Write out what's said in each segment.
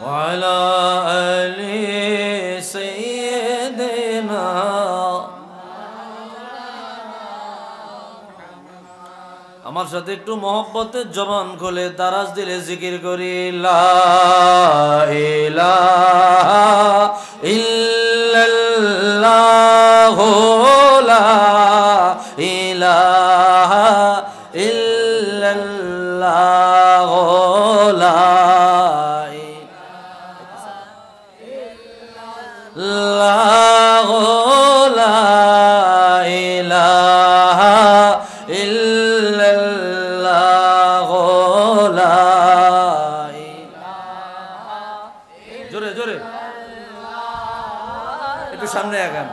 وعلى آل سيدنا আমার সাথে একটু মহব্বতের জবান খুলে দারাজ দিলে জিকির করি লা ইলাহা ইল্লাল্লাহ লা ইলাহা ইল্লাল্লাহ লা জোরে জোরে একটু সামনে আগান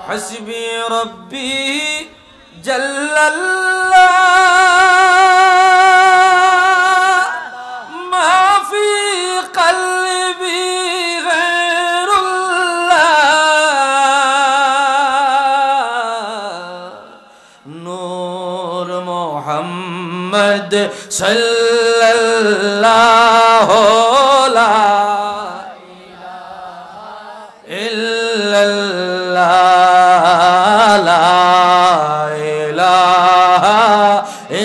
হাসবি রব্বি জাল্লাল্লাহ মা ফি কলবি মুহাম্মদ সাল্লাল্লাহু লা ইলাহা ইল্লাল্লাহ লা ইলাহা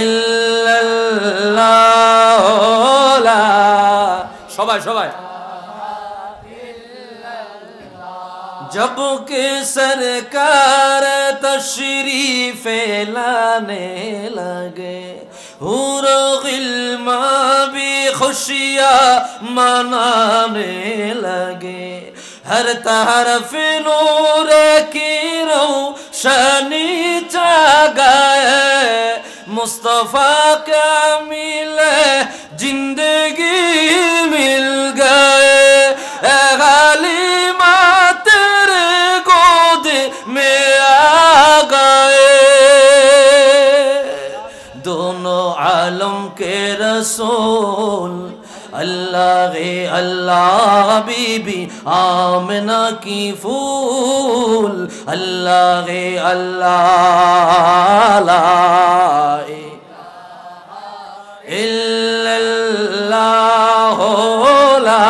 ইল্লাল্লাহ লা সবাই সবাই जब के सरकार तशरीफ लाने लगे हूर गिल्मा भी खुशियाँ मनाने लगे हर तरफ नूर की रोशनी छा गए मुस्तफा क्या मिले जिंदगी मिल गए गालिमा तेरे गोद में आ गए दोनों आलम के रसूल अल्लाह अल्लाह बीबी आमना की फूल अल्लाह अल्लाह ला इल्लल्लाह ला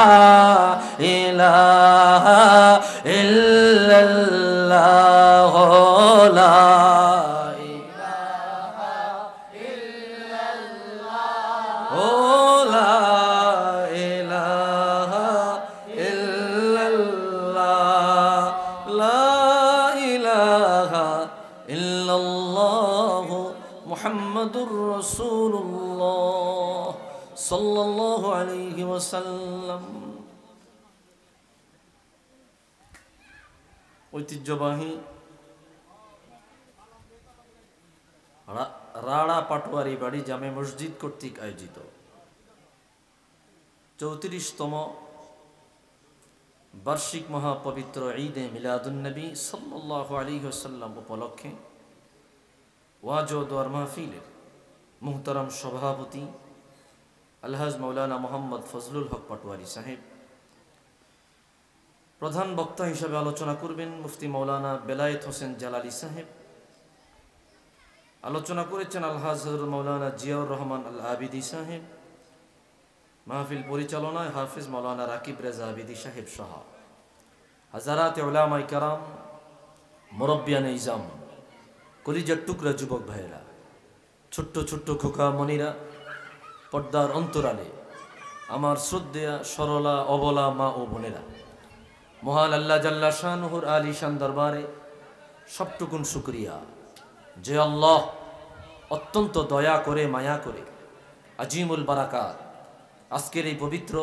इलाहा इल्लल्लाह ला মুহাম্মাদুর রাসূলুল্লাহ সাল্লাল্লাহু আলাইহি ওয়াসাল্লাম। ঐতিহ্যবাহী রাড়া পাটোয়ারি বাড়ি জামে মসজিদ কর্তৃক আয়োজিত 34তম বার্ষিক মহাপবিত্র ঈদে মিলাদুন্নবী সাল্লাল্লাহু আলাইহি ওয়াসাল্লাম উপলক্ষে ওয়াজ ও দোয়ার মাহফিলের মুহতারাম সভাপতি আলহাজ মাওলানা মোহাম্মদ ফজলুল হক পাটোয়ারি সাহেব, প্রধান বক্তা হিসেবে আলোচনা করবেন মুফতি মাওলানা বেলায়েত হোসেন জালালি সাহেব। আলোচনা করেছেন আলহাজ হযরত মাওলানা জিয়াউর রহমান আল আবিদি সাহেব। মাহফিল পরিচালনায় হাফিজ মাওলানা রাকিব রেজা আবিদি সাহেব সহ হাজারাত উলামায়ে কেরাম, মুরব্বিয়ানে ইজাম, কলিজার টুকরা যুবক ভাইয়েরা, ছোট্ট ছোট্ট খোকা মনিরা, পর্দার অন্তরালে আমার শ্রদ্ধেয়া সরলা অবলা মা ও বোনেরা, মহান আল্লাহ জাল্লা শানুহুর আলিশান দরবারে সবটুকুন শুকরিয়া যে আল্লাহ অত্যন্ত দয়া করে মায়া করে আজিমুল বারাকাত আজকের এই পবিত্র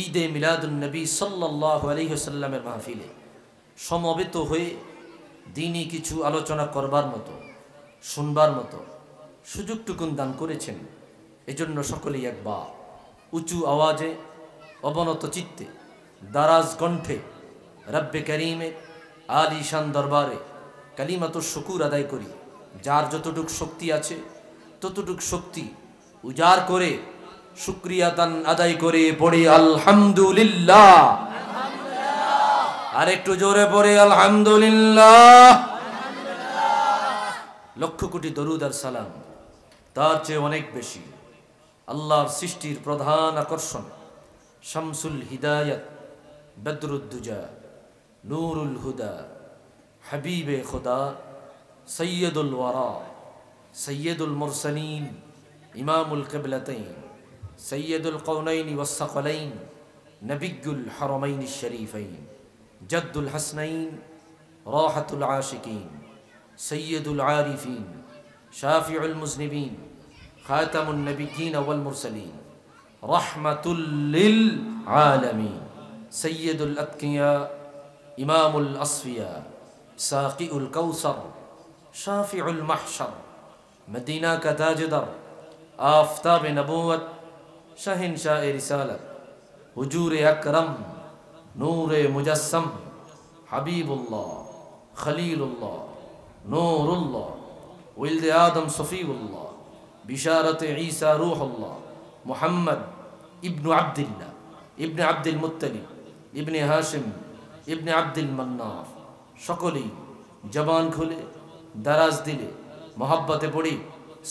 ঈদে মিলাদুন্নবী সাল্লাল্লাহু আলাইহি ওয়াসাল্লামের মাহফিলে সমবেত হয়ে দিনই কিছু আলোচনা করবার মতো, শুনবার মতো সুযোগটুকুন দান করেছেন। এজন্য সকলেই একবার উঁচু আওয়াজে অবনত চিত্তে দারাজ কণ্ঠে রব্বে করিমের আলিশান দরবারে কালিমাতুশ শুকুর আদায় করি। যার যতটুক শক্তি আছে ততটুক শক্তি উজাড় করে শুকরিয়া দান আদায় করে পড়ে আলহামদুলিল্লাহ। আর একটু জোরে পড়ে আলহামদুলিল্লাহ। লক্ষ কোটি দরুদ আর সালাম তার চেয়ে অনেক বেশি আল্লাহর সৃষ্টির প্রধান আকর্ষণ, শামসুল হিদায়াত, বদরুদ্দুজা, নূরুল হুদা, হাবিবে খুদা, সৈয়দুল ওয়ারা, সৈয়দুল মুরসালিন, ইমামুল কিবলাতাইন, সৈয়দুল কওনাইন ওয়াস সাকলাইন, নবিয়্যুল হারামাইন শরীফাইন, জাদ্দুল হাসনাইন, রাহাতুল আশিকিন, সৈয়দুল আরিফিন, শাফিউল মুজনিবিন, খাতামুন নবিয়্যিন ওয়াল মুরসালিন, রাহমাতুল লিল আলামিন, সৈয়দুল আতকিয়া, ইমামুল আসফিয়া, সাকিউল কাউসার, শাফিউল মাহশর, মদিনা কা তাজদার, আফতাব নবুয়ত, শাহিনশাহ রিসালাত, হুজুর আকরম, নূরে মুজাসসম, হাবিবুল্লাহ, খলিলুল্লাহ, নূরুল্লাহ, ওয়ালিদ আদম সফিউল্লাহ, বিশারত ঈসা রূহুল্লাহ, মুহাম্মদ ইবনু আব্দুল্লাহ, ইবনে আব্দুল মুত্তালিব, ইবনে হাশিম, ইবনে আব্দুল মান্নাফ। সকলেই জবান খুলে দারাজ দিলে মোহাব্বতে পড়ি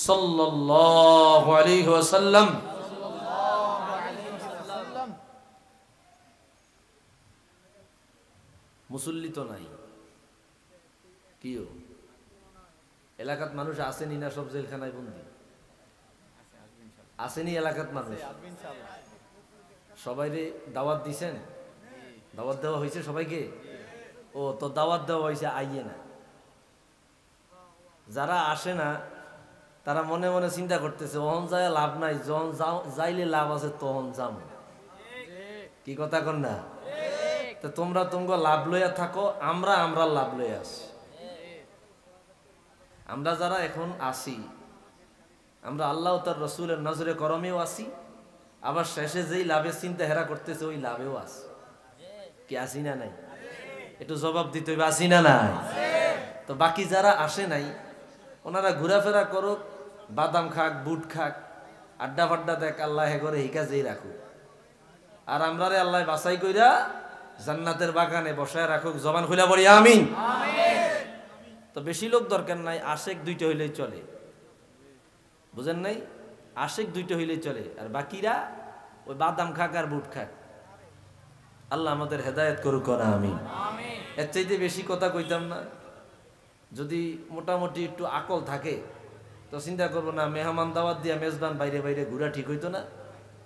সাল্লাল্লাহু আলাইহি ওয়াসাল্লাম। মুসল্লি তো নাই, কিও এলাকাত মানুষ আসেনি না? সব জেলখানায় বন্দি আসেনি এলাকাত মানুষ? সবাইরে দাওয়াত দিছেন? দাওয়াত দেওয়া হয়েছে সবাইকে? ও তো দাওয়াত দেওয়া হয়েছে, আইয়ে না। যারা আসে না তারা মনে মনে চিন্তা করতেছে ওহন যায় লাভ নাই, যখন যাইলে লাভ আছে তখন যাম। কি কথা কন না? তো তোমরা তোমরা লাভ লইয়া থাকো, আমরা লাভ লইয়া আসি। আমরা যারা এখন আসি, আমরা আল্লাহ তার রসুলের নজরে করমেও আসি, আবার শেষে যেই লাভের চিন্তা হেরা করতেছে ওই লাভেও আসি। কি আসি না নাই? একটু জবাব দিতে হবে, আসি না নাই? তো বাকি যারা আসে নাই ওনারা ঘোরাফেরা করুক, বাদাম খাক, বুট খাক, আড্ডা ফাড্ডা দেখ, আল্লাহ হে করে হিকা যেই রাখুক। আর আমরা রে আল্লাহ বাছাই কইরা জান্নাতের বাগানে বসায় রাখুক। জবান খুলে বলি আমিন। তো বেশি লোক দরকার নাই, আশেক দুইটা হইলেই চলে। বুঝেন নাই? আশেক দুইটা হইলেই চলে, আর বাকিরা ওই বাদাম খাক আর বুট খাক। আল্লাহ আমাদের হেদায়েত করুক না আমিন। এর চাইতে বেশি কথা কইতাম না। যদি মোটামুটি একটু আকল থাকে তো চিন্তা করবো না, মেহমান দাওয়াত দিয়া মেজবান বাইরে বাইরে ঘোরা ঠিক হইতো না,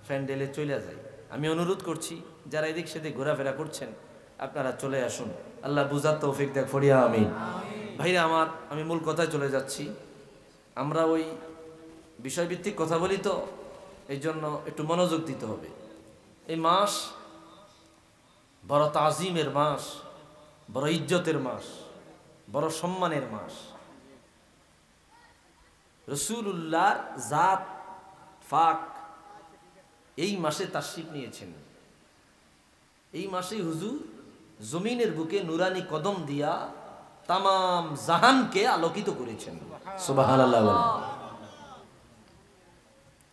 ফ্যান্ডেলে চলে যায়। আমি অনুরোধ করছি যারা এদিক সেদিক ঘোরাফেরা করছেন আপনারা চলে আসুন। আল্লাহ বুঝার তৌফিক দেখ ফরিয়া আমিন। ভাইরা আমার, আমি মূল কথায় চলে যাচ্ছি। আমরা ওই বিষয়ভিত্তিক কথা বলি তো, এই জন্য একটু মনোযোগ দিতে হবে। এই মাস বড় তাজিমের মাস, বড় ইজ্জতের মাস, বড় সম্মানের মাস। রাসূলুল্লাহর জাত ফাক এই মাসে তাশরীফ নিয়েছেন। এই মাসে হুজুর জমিনের বুকে নুরানি কদম দিয়া তামাম জাহানকে আলোকিত করেছেন। সুবহানাল্লাহ বলেন।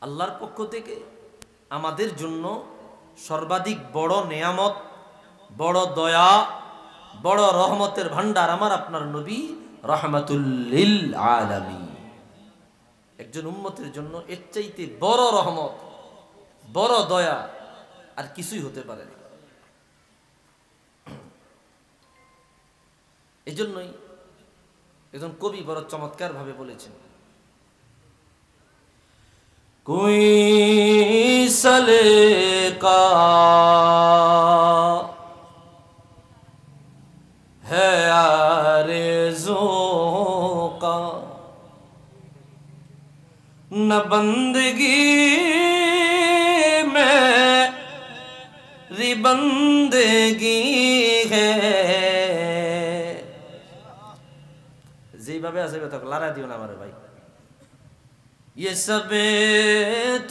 আল্লাহর পক্ষ থেকে আমাদের জন্য সর্বাধিক বড় নেয়ামত, বড় দয়া, বড় রহমতের ভান্ডার আমার আপনার নবী রাহমাতুল লিল আলামিন। একজন উম্মতের জন্য এর চাইতে বড় রহমত, বড় দয়া আর কিছুই হতে পারে না। এই জন্যই একজন কবি বড় চমৎকার ভাবে বলেছেন, কোই সলেকা है आरज़ू का न बंदगी में बंदगी है। যেইভাবে আছে তখন লারা দিও না আমারে ভাই। ये सब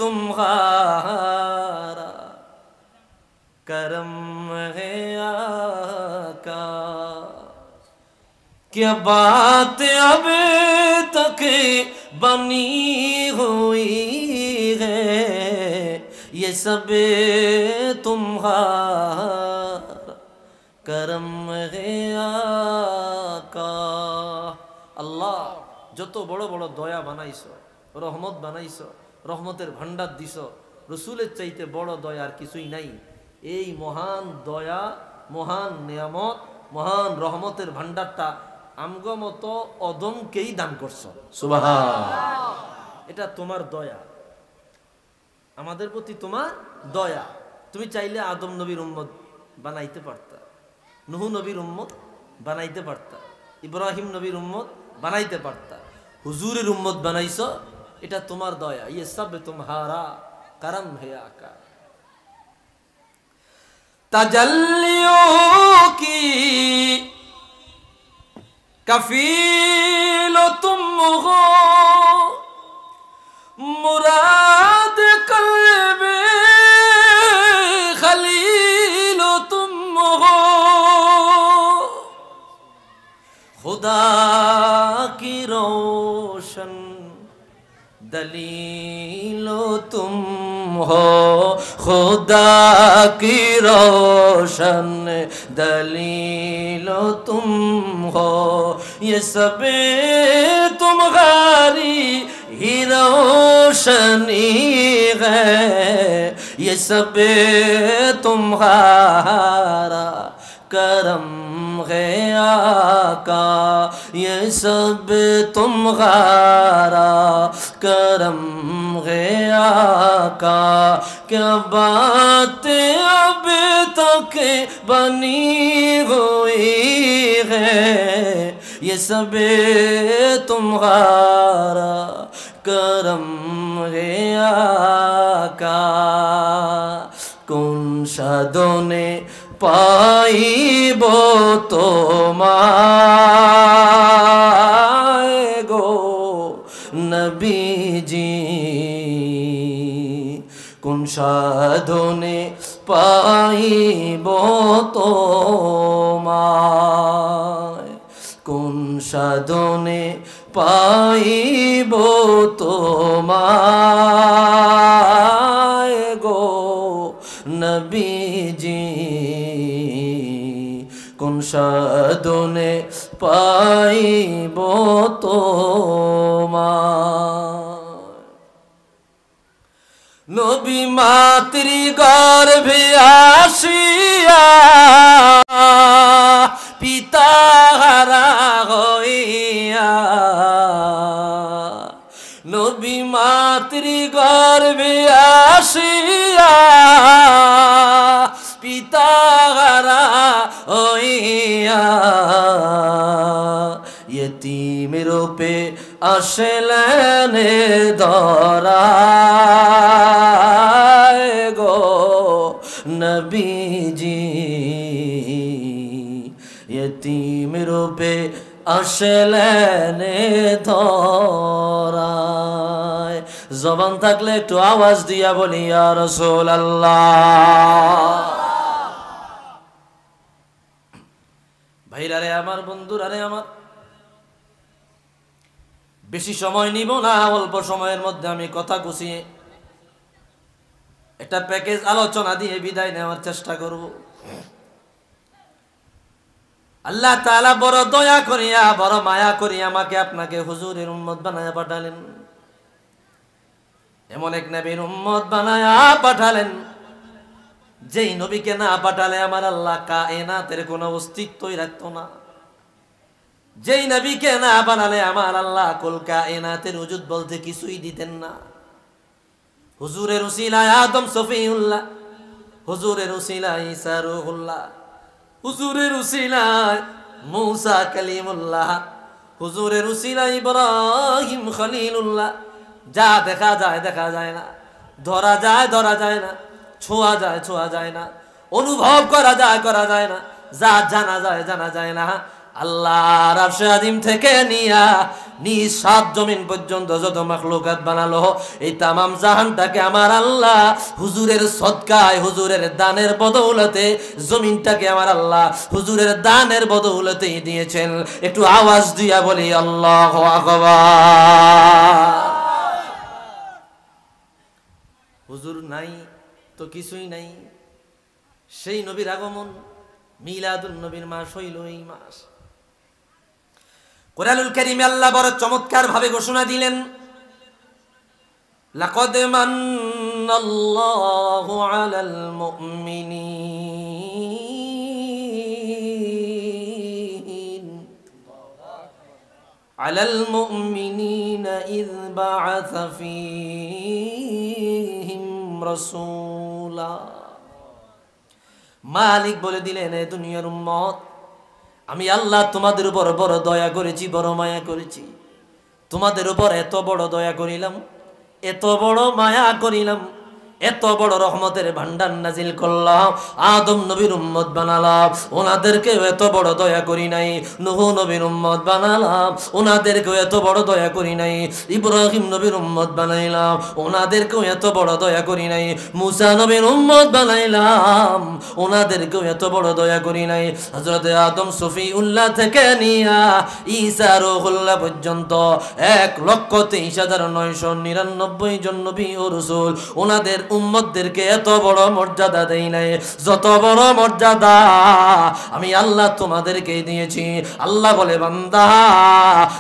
तुम्हारा करम है आका, क्या बात अब तक बनी हुई है। ये सब तुम्हारा करम है आका। আল্লাহ যত বড় বড় দয়া বানাইছো, রহমত বানাইছো, রহমতের ভান্ডার দিছ, রসুলের চাইতে বড় দয়া আর কিছুই নাই। এই মহান দয়া, মহান নিয়ামত, মহান রহমতের ভান্ডারটা আমগো মতো অদমকেই দান করছো। সুবহান, এটা তোমার দয়া, আমাদের প্রতি তোমার দয়া। তুমি চাইলে আদম নবীর উম্মত বানাইতে পারতা, নূহ নবীর উম্মত বানাইতে পারতা, ইব্রাহিম নবীর উম্মত বানাইতে পারতা, হুজুরের উম্মত বানাইছো, এটা তোমার দয়া। ইয়ে সব তোমারা করম হে আকা। তাজাল্লিयों की कफील तुम हो, मुराद कल्बे खलील तुम हो, खुदा की रोशन दलीलो तुम हो, खुदा की रोशन दलीलो तुम हो, ये सब तुम्हारी ही रोशनी है, ये सब तुम्हारा करम है आका, ये सब तुम्हारा करम है आका। क्या बात अब तक बनी हुई है, ये सब तुम्हारा करम है आका। কোন সাধনে পাইব তোমায় গো নবীজি, কোন সাধনে পাইব তোমায়, কোন সাধনে পাইব তোমায় গো নবীজি, কোন সাধনে পাইব তোমায়। নবী মাতৃ গর্ভে আসিয়া পিতা হারা হইয়া, নবী মাতৃ গর্ভে আসিয়া পিতা হারা হইয়া, यतीम रूपे আসলেন ধরায় গো নবীজি, यतीम रूपे আসলেন ধরায়। জবান থাকলে একটু আওয়াজ দিয়া বলি ইয়া রাসূলুল্লাহ। ভাইরা রে আমার, বন্ধুরা রে আমার, বেশি সময় নিব না, অল্প সময়ের মধ্যে আমি কথা গুছিয়ে একটা প্যাকেজ আলোচনা দিয়ে বিদায় নেওয়ার চেষ্টা করব। আল্লাহ তাআলা বড় দয়া করিয়া, বড় মায়া করিয়া আমাকে আপনাকে হুজুরের উম্মত বানায়া পাঠালেন, এমন এক নবীর উম্মত বানায়া পাঠালেন যেই নবীকে না পাঠালে আমার আল্লাহ কায়নাতের কোনো অস্তিত্বই রাখতো না, যেই নবীকে না বানালে আমার আল্লাহ কুল কায়নাতের ওজুদ বলতে কিছুই দিতেন না। হুজুরের উসিলায় আদম সফিউল্লাহ, হুজুরের উসিলায় ঈসা রূহুল্লাহ, হুজুরের উসিলায় মূসা কালিমুল্লাহ, হুজুরের উসিলায় ইব্রাহিম খলিলুল্লাহ। যা দেখা যায় দেখা যায় না, ধরা যায় ধরা যায় না, ছোঁয়া যায় ছোঁয়া যায় না, অনুভব করা যায় না, যা জানা যায় না, আল্লাহর আরশে আযীম থেকে নিয়া নিজ সাত জমিন পর্যন্ত যত মাখলুকাত বানালো, এই তামাম জাহানটাকে আমার আল্লাহ হুজুরের সদকায়, হুজুরের দানের বদৌলতে, জমিনটাকে আমার আল্লাহ হুজুরের দানের বদৌলতেই দিয়েছেন। একটু আওয়াজ দিয়া বলি আল্লাহু আকবার। হুজুর নাই তো কিছুই নাই। সেই নবীর আগমন, মিলাদুন নবীর মাস হইল এই মাস। কুরআনুল কারীমে আল্লাহ বড় চমৎকার ভাবে ঘোষণা দিলেন, লাকাদ মান্নাল্লাহু আলাল মুমিনিন আলাল মুমিনিনা ইয বা'আসা ফীহিম রাসূলা। মালিক বলে দিলেন, এ দুনিয়ার উম্মত, আমি আল্লাহ তোমাদের উপর বড় দয়া করেছি, বড় মায়া করেছি। তোমাদের উপর এত বড় দয়া করিলাম, এত বড় মায়া করিলাম, এত বড় রহমতের ভান্ডার নাজিল করলাম, আদম নবীর উম্মত বানালাম, ওনাদেরকেও এত বড় দয়া করি নাই। নূহ নবীর উম্মত বানালাম, ওনাদেরকেও এত বড় দয়া করি নাই। ইব্রাহিম নবীর উম্মত বানাইলাম, ওনাদেরকেও এত বড় দয়া করি নাই। মুসা নবীর উম্মত বানাইলাম, ওনাদেরকেও এত বড় দয়া করি নাই। হযরত আদম সফিউল্লাহ থেকে নিয়া ঈসা রূহুল্লাহ পর্যন্ত 1,23,999 জন নবী ও রাসূল, ওনাদের উম্মতদেরকে এত বড় মর্যাদা দেই নাই। যত বড় মর্যাদা আমি আল্লাহ তোমাদেরকে দিয়েছি। আল্লাহ বলে, বান্দা,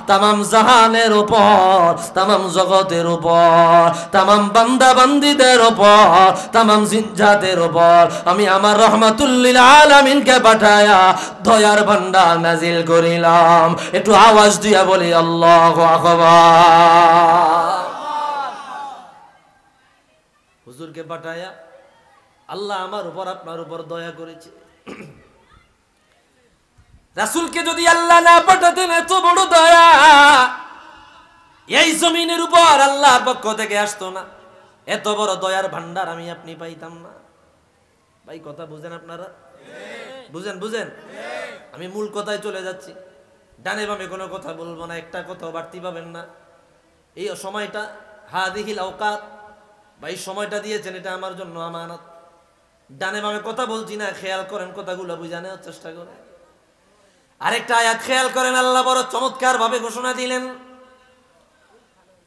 তামাম জাহানের উপর, তামাম জগতের উপর, তামাম বান্দা বান্দীদের উপর, তামাম জিনজাতের উপর আমি আমার রহমাতুল লিল আলামিনকে পাঠায়া দয়ার ভান্ডার নাজিল করিলাম। একটু আওয়াজ দিয়া বলি আল্লাহু আকবার। হুজুরকে পাঠায়া আল্লাহ আমার উপর, আপনার উপর দয়া করেছে। রাসূলকে যদি আল্লাহ না পাঠাতেন, এত বড় দয়া এই জমিনের উপর আল্লাহর পক্ষ থেকে আসতো না। এত বড় দয়ার ভান্ডার আমি আপনি পাইতাম না। ভাই কথা বুঝেন আপনারা? বুঝেন বুঝেন? আমি মূল কথায় চলে যাচ্ছি। ডানে বামে কোনো কথা বলবো না, একটা কথা বাড়তি পাবেন না। এই সময়টা হাদিহিল আওকাত, ভাই সময়টা দিয়েছেন, এটা আমার জন্য আমানত। ডানে বামে কথা বলছি না, খেয়াল করেন কথাগুলো, বুঝে নেওয়ার চেষ্টা করেন। আরেকটা আয়াত খেয়াল করেন, আল্লাহ বড় চমৎকার ভাবে ঘোষণা দিলেন,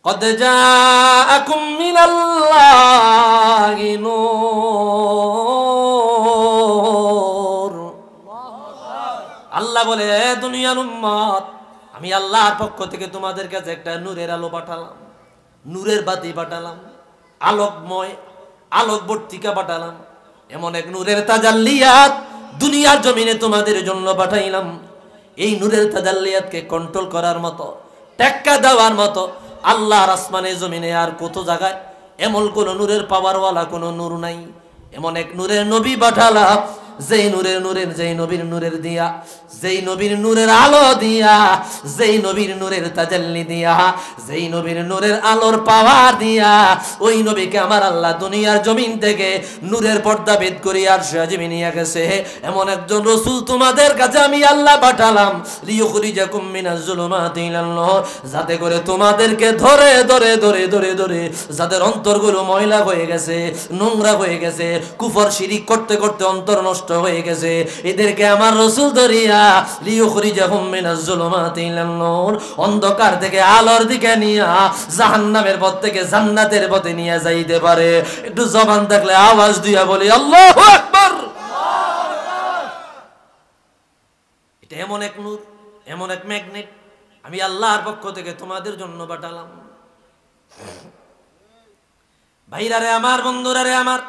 কদ জাআকুম মিনাল্লাহি নূর। আল্লাহ বলে, এ দুনিয়ার উম্মত, আমি আল্লাহর পক্ষ থেকে তোমাদের কাছে একটা নূরের আলো পাঠালাম, নূরের বাতি পাঠালাম, আলোকময় আলোকবর্তিকা পাঠালাম। এমন এক নূরের তাজাল্লিয়াত দুনিয়ার জমিনে তোমাদের জন্য পাঠাইলাম। এই নূরের তাজাল্লিয়াতকে কন্ট্রোল করার মতো, টেক্কা দেওয়ার মতো আল্লাহর আসমানে জমিনে আর কত জায়গায় এমন কোন নূরের পাওয়ারওয়ালা কোন নূর নাই। এমন এক নূরের নবী পাঠালাম, যেই নবীর নূরের দিয়া, যেই নবীর নূরের আলো দিয়া, যেই নবীর নূরের তাজাল্লি দিয়া, যেই নবীর নূরের আলোর পাওয়ার দিয়া, ওই নবীকে আমার আল্লাহ দুনিয়ার জমিন থেকে নূরের পর্দা ভেদ করে আর সাজিয়ে নিয়ে গেছে। এমন একজন রাসূল তোমাদের কাছে আমি আল্লাহ পাঠালাম, লিয়ুখরিজাকুম মিনাজ জুলুমাতি ইলান নূর, যাতে করে তোমাদেরকে ধরে ধরে ধরে ধরে ধরে যাদের অন্তরগুলো ময়লা হয়ে গেছে, নোংরা হয়ে গেছে, কুফর শিরিক করতে করতে অন্তর নষ্ট হয়ে গেছে, এদেরকে আমার রাসূল ধরিয়া লিয়ুখরিজাহুম মিনাজ জুলুমাতি ইলান নূর, অন্ধকার থেকে আলোর দিকে নিয়া জাহান্নামের পথ থেকে জান্নাতের পথে নিয়ে যাইতে পারে। একটু জবান থাকলে আওয়াজ দিয়া বলি আল্লাহু আকবার। এটা এমন এক নূর, এমন এক ম্যাগনেট আমি আল্লাহর পক্ষ থেকে তোমাদের জন্য পাঠালাম। ভাইরারে আমার, বন্ধুরারে আমার,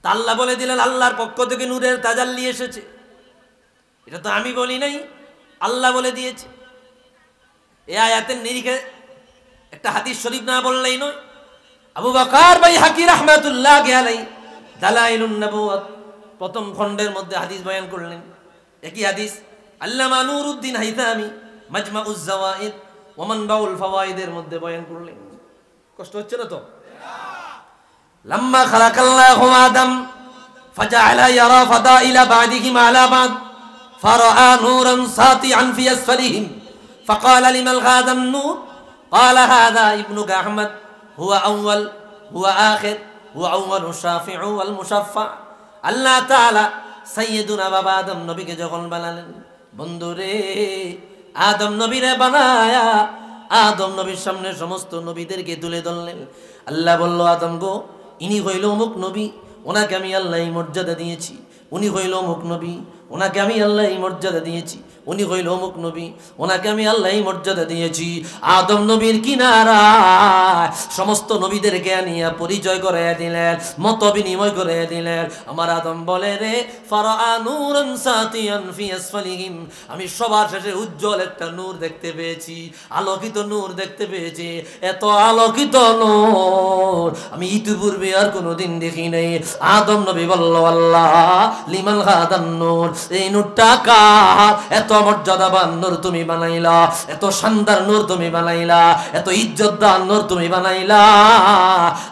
আল্লাহ বলে দিলেন আল্লাহর পক্ষ থেকে নূরের তাজাল্লি এসেছে। এটা তো আমি বলি নাই, আল্লাহ বলে দিয়েছে। এই আয়াতের নিরিখে একটা হাদিস শরীফ না বললেই নয়। আবু বকর বাইহাকি রাহমাতুল্লাহি আলাইহি দালাইলুন নবুওয়াত প্রথম খণ্ডের মধ্যে হাদিস বয়ান করলেন। একই হাদিস আল্লামা নুরউদ্দিন হাইতামি মাজমাউজ জাওয়াইদ ওয়া মানবাউল ফাওয়াইদের মধ্যে বয়ান করলেন। কষ্ট হচ্ছে না তো? লাম্মা খালাকাল্লাহু আদম ফাজাআলা ইয়ারা ফাদাইলা বা'দিহিম আলা বা'দ ফারাআ নূরান সাতিআন ফি আসফালিহিম ফাকালা লিমান হাযা আন-নূর قال هذا ابنك أحمد هو أول هو آخر هو أول الشافع والمشفع আল্লাহ তাআলা সাইয়্যিদুনা বাবা আদম নবীকে যখন বানালেন, বন্ধুরে আদম নবীরে বানায়া আদম নবীর সামনে সমস্ত নবীদেরকে তুলে ধরলেন। আল্লাহ বলল, আদম গো, ইনি হইল অমুক নবী, ওনাকে আমি আল্লাহ এই মর্যাদা দিয়েছি। উনি হইল অমুক নবী, ওনাকে আমি আল্লাহ এই মর্যাদা দিয়েছি। উনি হইল অমুক নবী, ওনাকে আমি আল্লাহ মর্যাদা দিয়েছি। আদম নবীর কিনারা সমস্ত নবীদেরকে আনিয়া পরিচয় করে দিলেন, মত বিনিময় করে দিলেন। আমার আদম বলে রে ফারাআ নূরান সাতিয়ান ফি আসফালিহিম, আমি সবার শেষে উজ্জ্বল একটা নূর দেখতে পেয়েছি, আলোকিত নূর দেখতে পেয়েছি। এত আলোকিত নূর আমি ইতিপূর্বে আর কোনোদিন দেখি নাই। আদম নবী বলল আল্লাহ লিমান হাদান নূর, এই নূরটা কার? এত মর্যাদাবান নূর তুমি বানাইলা, এত শানদার নূর তুমি বানাইলা, এত ইজ্জতদার নূর তুমি বানাইলা,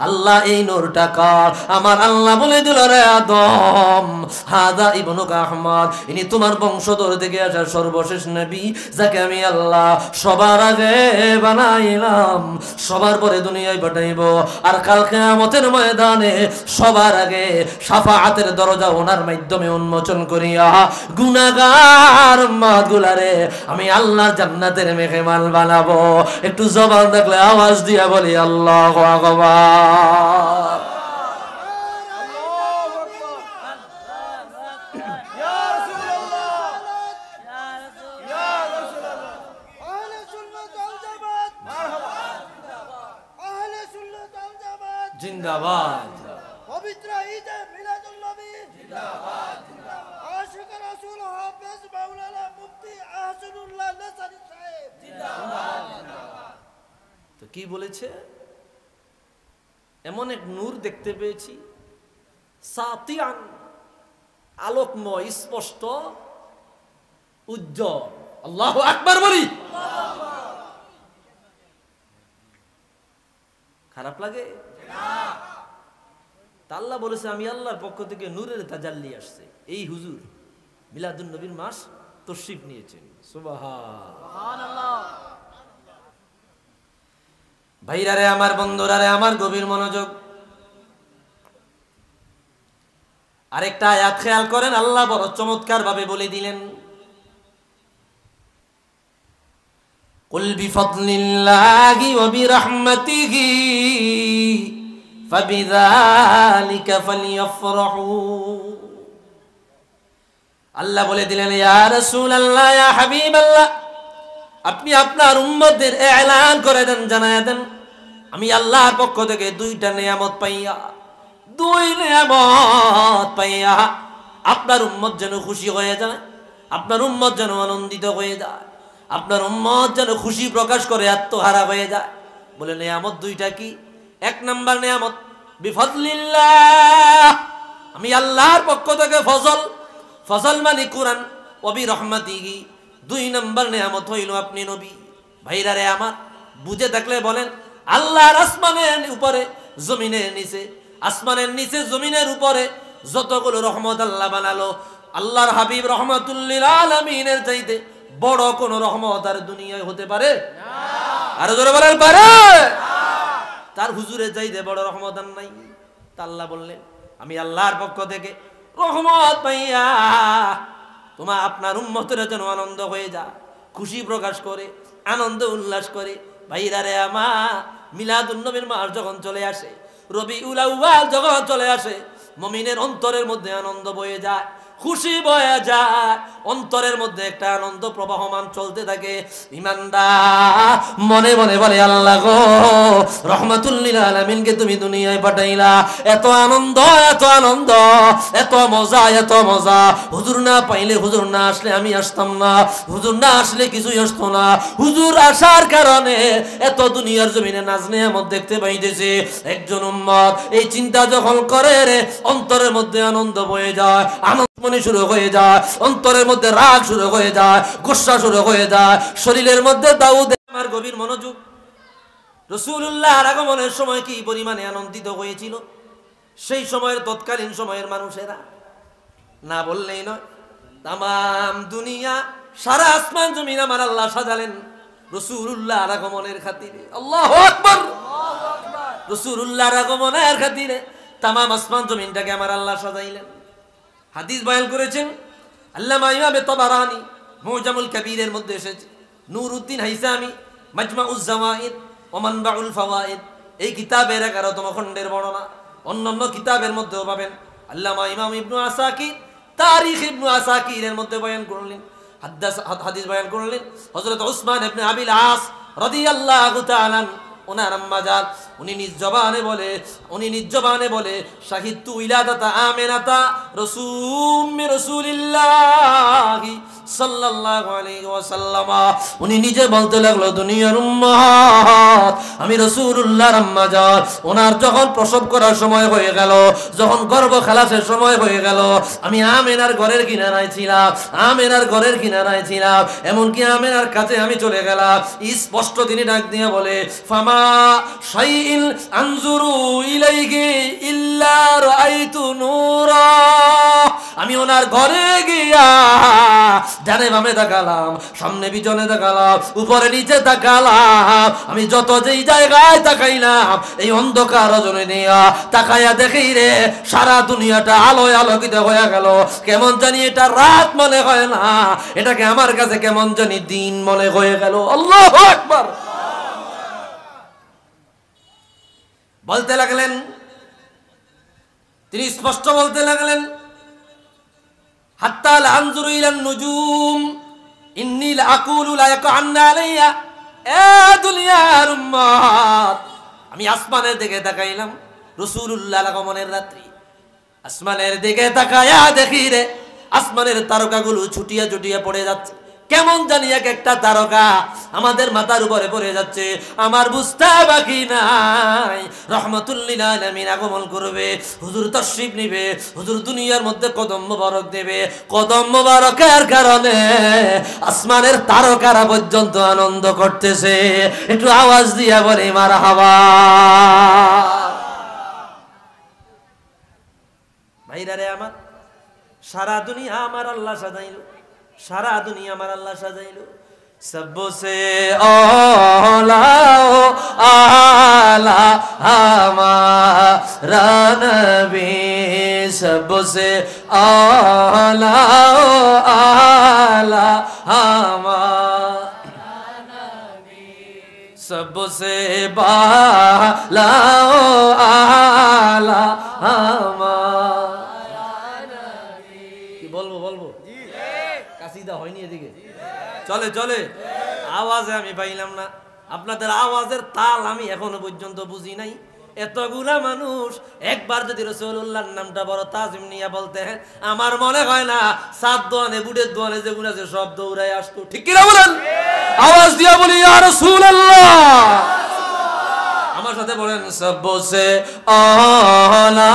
আল্লাহ এই নূরটা কার? আমার আল্লাহ বলে দিল রে আদম হাদা ইবনুকা আহমদ, ইনি তোমার বংশধর থেকে আসা সর্বশেষ নবী, যাকে আমি আল্লাহ সবার আগে বানাইলাম, সবার পরে দুনিয়ায় পাঠাইব। আর কাল কিয়ামতের ময়দানে সবার আগে শাফাআতের দরজা ওনার মাধ্যমে উন্মোচন করিয়া গুনাহগার উম্মতগুলারে আমি আল্লাহর জান্নাতের মেহমান বানাবো। একটু জবান দেখলে আওয়াজ দিয়া বলি আল্লাহু আকবার। জিন্দাবাদ। পবিত্র ঈদে মিলাদুন নবী জিন্দাবাদ জিন্দাবাদ। আশিক রাসূল হাফেজ মাওলানা মুফতি আহসানুল্লাহ নাসারী সাহেব জিন্দাবাদ জিন্দাবাদ। তো কি বলেছে? এমন এক নূর দেখতে পেয়েছি, সাতিয়ান, আলোকময়, স্পষ্ট, উজ্জ্বল। আল্লাহু আকবার বলি। খারাপ লাগে? আল্লাহ বলেছে আমি আল্লাহর পক্ষ থেকে নূরের তাজাল্লি আসছে। এই হুজুর মিলাদুন নবীর মাস তশরিফ নিয়েছেন। সুবহানাল্লাহ। ভাইরা রে আমার, বন্ধুরা রে আমার, গভীর মনোযোগ। আরেকটা আয়াত খেয়াল করেন, আল্লাহ বড় চমৎকার ভাবে বলে দিলেন কুল বিফাদলিল্লাহি ওয়া বিরহমাতিহি ফাবিযালিকা ফালইফরাহু। আল্লাহ বলে দিলেন ইয়া রাসূলুল্লাহ, ইয়া হাবিবাল্লাহ, আপনি আপনার উম্মতদের এলান করে দেন, জানায়া দেন আমি আল্লাহর পক্ষ থেকে দুইটা নিয়ামত পাইয়া, দুই নিয়ামত পাইয়া আপনার উম্মত যেন খুশি হয়ে যায়, আপনার উম্মত যেন আনন্দিত হয়ে যায়, আপনার উম্মত যেন খুশি প্রকাশ করে আত্মহারা হয়ে যায়। বলে নিয়ামত দুইটা কি? এক নাম্বার নিয়ামত বিফাদলিল্লাহ, আমি আল্লাহর পক্ষ থেকে ফজল, ফজল মানে কুরআন, ও বিরহমাতিহি, দুই নাম্বার নিয়ামত হইল আপনি নবী। ভাইরা রে আমার, বুঝে থাকলে বলেন আল্লাহর আসমানের উপরে জমিনের নিচে, আসমানের নিচে জমিনের উপরে যতগুলো রহমত আল্লাহ বানালো, আল্লাহর হাবিব রহমাতুল্লিল আলামিনের চাইতে বড় কোন রহমত আর দুনিয়ায় হতে পারে? আরো জোরে বলেন পারে? তার হুজুরের চাইতে বড় রহমত আর নাই। তা আল্লাহ বললেন আমি আল্লাহর পক্ষ থেকে রহমত পাইয়া তোমার আপনার উম্মতেরা যেন আনন্দ হয়ে যায়, খুশি প্রকাশ করে, আনন্দ উল্লাস করে। ভাইরা রে আমার, মিলাদুন নবীর মাস যখন চলে আসে, রবিউল আউয়াল যখন চলে আসে, মুমিনের অন্তরের মধ্যে আনন্দ বয়ে যায়, খুশি বয়ে যায়, অন্তরের মধ্যে একটা আনন্দ প্রবাহমান চলতে থাকে। ইমানদার মনে মনে বলে আল্লাহ গো, রহমাতুল লিল আলামিনকে তুমি দুনিয়ায় পাঠাইলা, এত আনন্দ, এত আনন্দ, এত মজা, এত মজা, হুজুর না পাইলে, হুজুর না আসলে আমি আসতাম না, হুজুর না আসলে কিছুই আসতো না, হুজুর আসার কারণে এত দুনিয়ার জমিনে নাজ নিয়ামত দেখতে পাইতেছে। একজন উম্মত এই চিন্তা যখন করে রে, অন্তরের মধ্যে আনন্দ বয়ে যায়, আনন্দ মনে শুরু হয়ে যায়, অন্তরের মধ্যে রাগ শুরু হয়ে যায়, গোসা শুরু হয়ে যায়, শরীরের মধ্যে দাউদ। আমার গভীর মনোযোগ, রাসূলুল্লাহর আগমনের সময় কি পরিমাণে আনন্দিত হয়েছিল সেই সময়ের, তৎকালীন সময়ের মানুষেরা, না বললেই নয়। তামাম দুনিয়া, সারা আসমান জমিন আমার আল্লাহ সাজালেন রাসূলুল্লাহর আগমনের খাতিরে। আল্লাহু আকবার। রাসূলুল্লাহর আগমনের খাতিরে তামাম আসমান জমিনটাকে আমার আল্লাহ সাজাইলেন। হাদিস বয়ান করেছেন আল্লামা ইমাম তাবারানী, মুজামুল কবীরের মধ্যে এসেছে, নূরউদ্দিন হাইসামি মাজমাউজ জাওয়াইদ ওয়া মানবাউল ফাওয়াইদ, এই কিতাবের 11তম খণ্ডের বর্ণনা। অন্যান্য কিতাবের মধ্যেও পাবেন। আল্লামা ইমাম ইবনু আসাকির তারিখ ইবনু আসাকিরের মধ্যে বয়ান করলেন হাদিস বয়ান করলেন হযরত উসমান ইবনে আবিল আস রাদিয়াল্লাহু তাআলা ওনার আম্মা জান উনি নিজ জবানে বলে শাহিদতু ইলাদাতা আমিনাতা রাসূলিল্লাহি সাল্লাল্লাহু আলাইহি ওয়াসাল্লাম। উনি নিজে বলতে লাগলো দুনিয়ার উম্মাত আমি রাসূলুল্লাহর আম্মা জান ওনার যখন প্রসব করার সময় হয়ে গেল, যখন গর্ভ খালাসের সময় হয়ে গেল, আমি আমিনার ঘরের কিনারায় ছিলাম, এমনকি আমিনার কাছে আমি চলে গেলাম। স্পষ্ট তিনি ডাক দিয়ে বলে ফামা শাইইন আনজুরু ইলাইহি ইল্লা রাআইতু নূরা। আমি ওনার ঘরে গিয়া ডানে বামে তাকালাম, সামনে পিছনে তাকালাম, উপরে নিচে তাকালাম, আমি যত যেই জায়গায় তাকাইলাম এই অন্ধকার রজনী দিয়া তাকাইয়া দেখি রে সারা দুনিয়াটা আলোয় আলোকিত হয়ে গেল। কেমন জানি এটা রাত মনে হয় না, এটাকে আমার কাছে কেমন জানি দিন মনে হয়ে গেল। আল্লাহু আকবার বলতে লাগলেন, তিনি স্পষ্ট বলতে লাগলেন হাত্তা লা আনজুরু ইলান নুজুম ইন্নী লা আকুলু লা ইয়াকান্না আলাইয়া। এ দুনিয়ার উম্মত আমি আসমানের দিকে তাকাইলাম, রাসূলুল্লাহর আগমনের রাত্রি, আসমানের দিকে তাকায়া দেখি রে আসমানের তারকাগুলো ছুটিয়া ছুটিয়া পড়ে যাচ্ছে। কেমন জানি এক একটা তারকা আমাদের মাথার উপরে পড়ে যাচ্ছে, আমার বুঝতে বাকি নাই রহমাতুল লিল আলামিন আগমন করবে, হুজুর তাশরীফ নিবে, হুজুর দুনিয়ার মধ্যে কদম মোবারক দেবে। কদম মোবারকের কারণে আসমানের তারকারা পর্যন্ত আনন্দ করতেছে। একটু আওয়াজ দিয়া বলে মারহাবা। ভাইরা রে আমার, সারা দুনিয়া আমার আল্লাহ সাজাইলো, সারা দুনিয়া আমার আল্লাহ সাজাইলো। सबसे औला आला हमारा नबी, सबसे औला आला हमारा नबी, सबसे बाला आला हमारा नबी। কি বলবো কাসিদা হয়নি এদিকে, চলে চলে আওয়াজে আমি পাইলাম না, আপনাদের আওয়াজের তাল আমি এখনো পর্যন্ত বুঝি নাই। এতগুলা মানুষ একবার যদি রাসূলুল্লাহর নামটা বড় তাজিম নিয়ে বলতেন, আমার মনে হয় না সাত দোয়ানে বুড়ের দোয়ানে যেগুলো আছে সব দৌড়ায় আসতো। ঠিক কিনা বলেন? আওয়াজ দিয়া বলি ইয়া রাসূলুল্লাহ। আমার সাথে বলেন সবসে আলা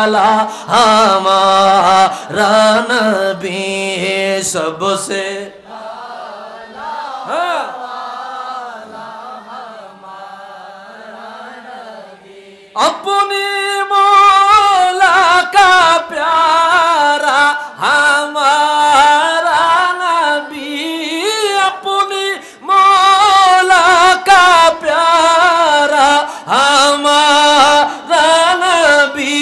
আলা হামারা নবী, सबसे अपने मौला का प्यारा हमारा नबी, अपने मौला का प्यारा हमारा नबी,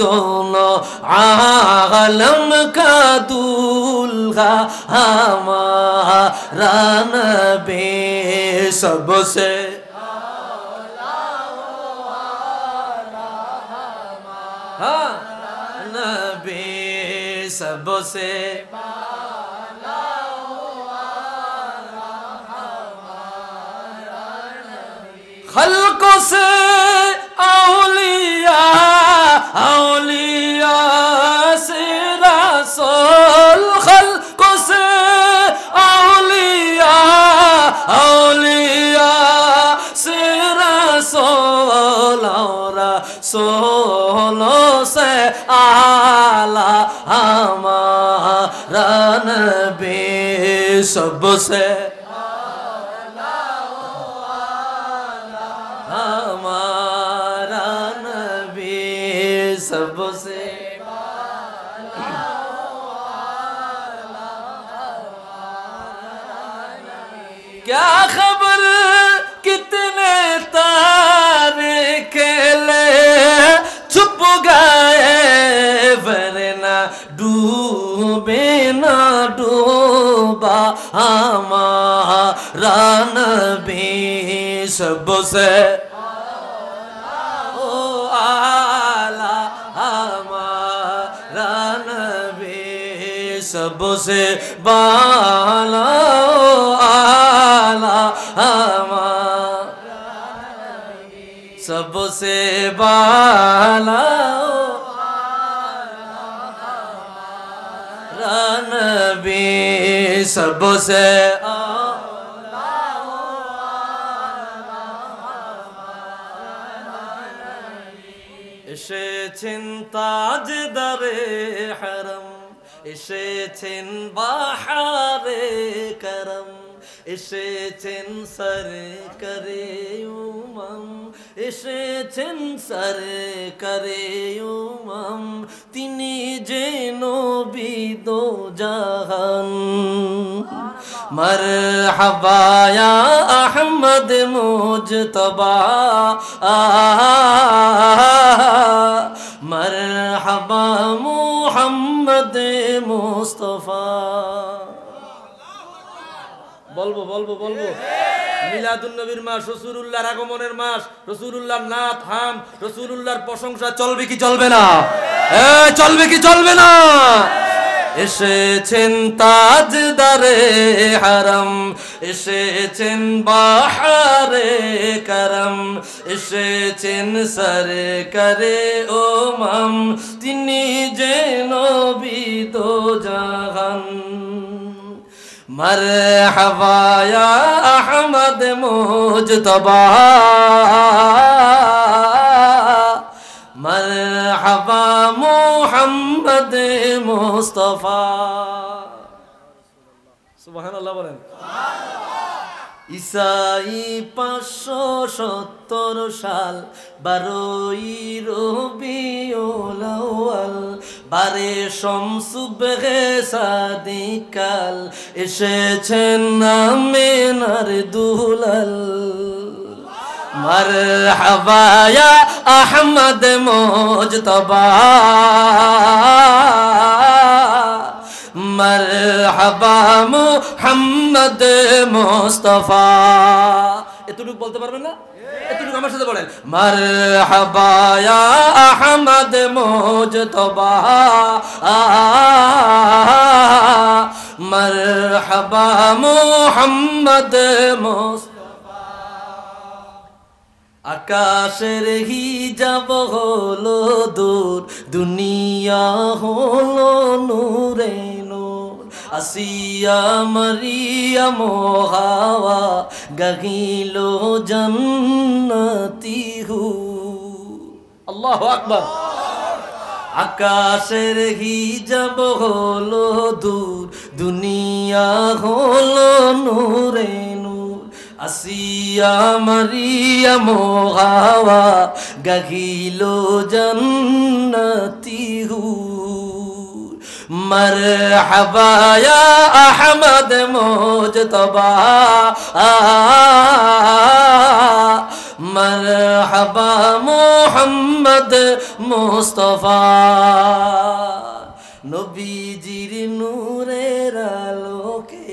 दोनों आलम का दूल्हा हमारा नबी, सबसे नबी, सबसे खल्कों से औलिया, औलिया से रसूल, खल्कों से औलिया, औलिया से रसूल, और रसूलों से आला हमारा नबी, सबसे हमारा नबी, सबसे क्या खबर कितने तारे खेले छुप गए, वरना डूबे ना डूबा हमारा नबी, सबसे सबसे बाला आला सबसे बाला नबी सबसे এসেছেন তাজদারে হারম এসেছেন বাহারে করম এসেছেন সরকারে উমম এসেছেন সরকারে উমম তিনি যে নবী দো জাহান মরহবা ইয়া আহমদ মুজতবা মরহবা মুহাম্মদ মুস্তাফা বলবো বলবো বলবো মিলাদুন নবীর মাস রাসূলুল্লাহর আগমনের মাস রাসূলুল্লাহর নাত হাম রাসূলুল্লাহর প্রশংসা চলবে কি চলবে না চলবে কি চলবে না এসেছেন তাজদারে হারম এসেছেন বাহারে করম এসেছেন সরকারে উমম তিনি যে নবী দো জাহান मरहबा या अहमद मुजतबा मरहबा मुहम्मद मुस्तफा सुबहानाल्लाह बोलें ঈসাই 570 সাল 12 রবিউল আউয়াল বারে শামসুবহে সাদিকাল এসেছেন আমিনার দুলাল মারহাবা ইয়া আহমদ মুজতবা মরহবা মুহাম্মদ মুস্তাফা এতটুকু বলতে পারবেন না এতটুকু আমার সাথে বলেন মরহবা ইয়া আহমদ মুজতবা মরহবা মুহাম্মদ মুস্তাফা আকাশের হিজাব হলো দূর দুনিয়া হলো নূরে নূর আসিয়া মারিয়াম হাওয়া গাহিল জান্নাতি হুর আল্লাহু আকবার আকাশের হিজাব হলো দূর দুনিয়া হলো নূরে নূর আসিয়া মারিয়াম হাওয়া গাহিল জান্নাতি হুর মরহবা ইয়া আহমদ মুজতবা মরহবা মুহাম্মদ মুস্তাফা নবীজির নূরের আলোকে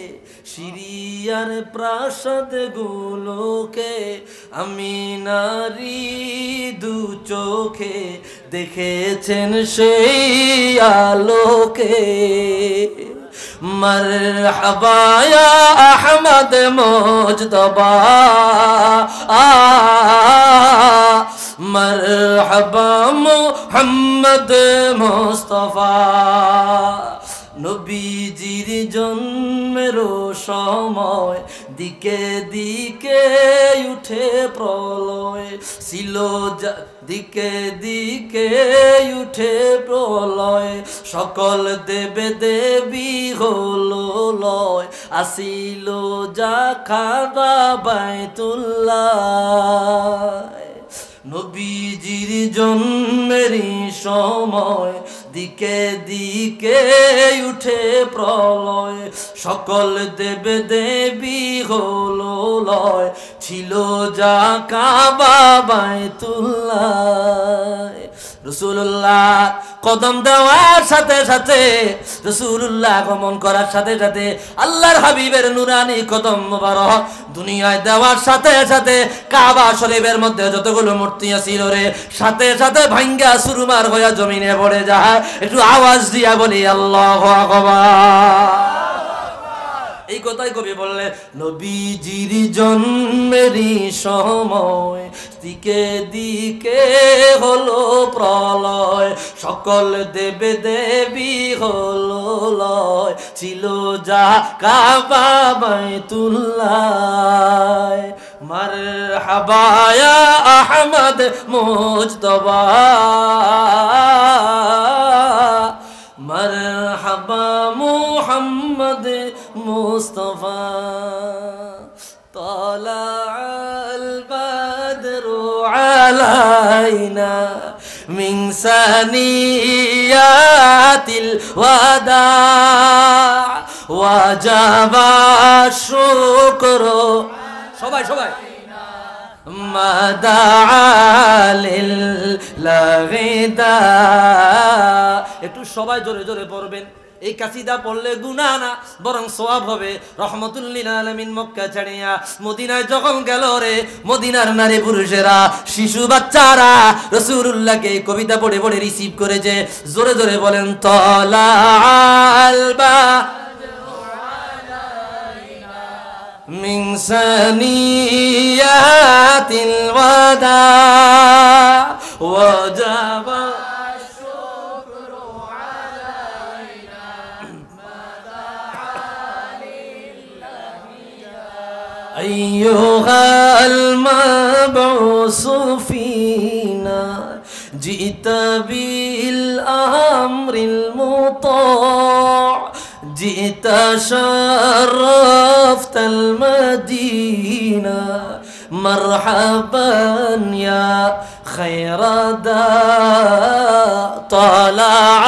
সিরিয়ার প্রাসাদ গুলোকে আমি নারী দু চোখে দেখেছেন সেই আলোকে মরহবা ইয়া আহমদ মুজতবা মরহবা মুহাম্মদ মুস্তাফা নবীজির জন্মের সময় দিকে দিকে উঠে প্রলয় ছিল দিকে দিকে উঠে প্রলয় সকল দেবে দেবী হলো লয় আসিল যা খাবা বাইতুল্লাহ নবীজির জন্মেরই সময় দিকে দিকে উঠে প্রলয় সকল দেবে দেবী হলো লয় ছিল যা কাবা বাইতুল্লাহ রাসূলুল্লাহ কদম দেওয়ার সাথে সাথে, রাসূলুল্লাহ আগমন করার সাথে সাথে আল্লাহর হাবিবের নুরানি কদম মোবারক দুনিয়ায় দেওয়ার সাথে সাথে কাবা শরীফের মধ্যে যতগুলো মূর্তি ছিল রে, সাথে সাথে ভাঙ্গা সুরমার হয়ে জমিনে পড়ে যায়। একটু আওয়াজ দিয়া বলি আল্লাহু আকবার। এই কথাই কবি বললে, নবীজির জন্মেরই সময় দিকে দিকে হলো প্রলয়, সকল দেবে দেবী হলো লয়, ছিল যা কাবা বাইতুল্লাহ। মারহাবা ইয়া আহমদ মুজতবা, মারহাবা মুহাম্মদ মুস্তাফা, তালাআল বাদরু আলাইনা মিন সানিয়াতিল ওয়াদা, ওয়াজাবা শুকরু, সবাই সবাই, মাদাআলিল লাগিদা। একটু সবাই জোরে জোরে পড়বেন। এই কাসিদা পড়লে গুনাহ না, বরং সওয়াব হবে। রহমাতুল লিল আলামিন মক্কা ছাড়িয়া মদিনায় যখন গেল রে, মদিনার নারী পুরুষেরা, শিশু বাচ্চারা রাসূলুল্লাহকে কবিতা পড়ে পড়ে রিসিভ করেছে। জোরে জোরে বলেন, তালাআল বাদরু আলাইনা মিন সানিয়াতিল ওয়াদা, ওয়াজাবা أيها المبعوث فينا جئت بالأمر المطاع، جئت شرفت المدينة، مرحبا يا خير داع، طلع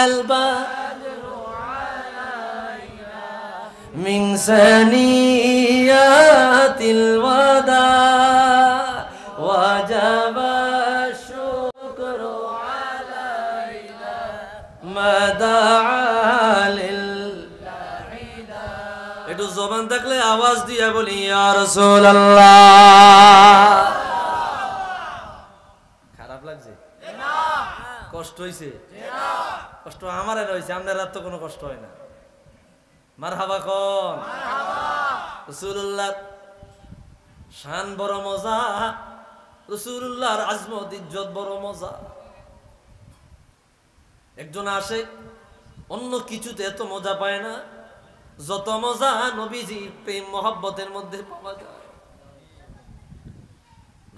البدر علينا من ثنيات الوداع، وجب الشكر علينا ما دعا لله داع। একটু জবান থাকলে আওয়াজ দিয়া বলি ইয়া রাসূলুল্লাহ। খারাপ লাগছে? না। কষ্ট হইছে? না। কষ্ট আমারে হইছে, আপনারা তো কোনো কষ্ট হয় না। মারহাবা কোন? মারহাবা। রাসূলুল্লাহ শান বড় মজা, রাসূলুল্লাহর আজমত ইজ্জত বড় মজা। একজন আসে অন্য কিছুতে এত মজা পায় না যত মজা নবীজির প্রেম মহব্বতের মধ্যে পাওয়া যায়।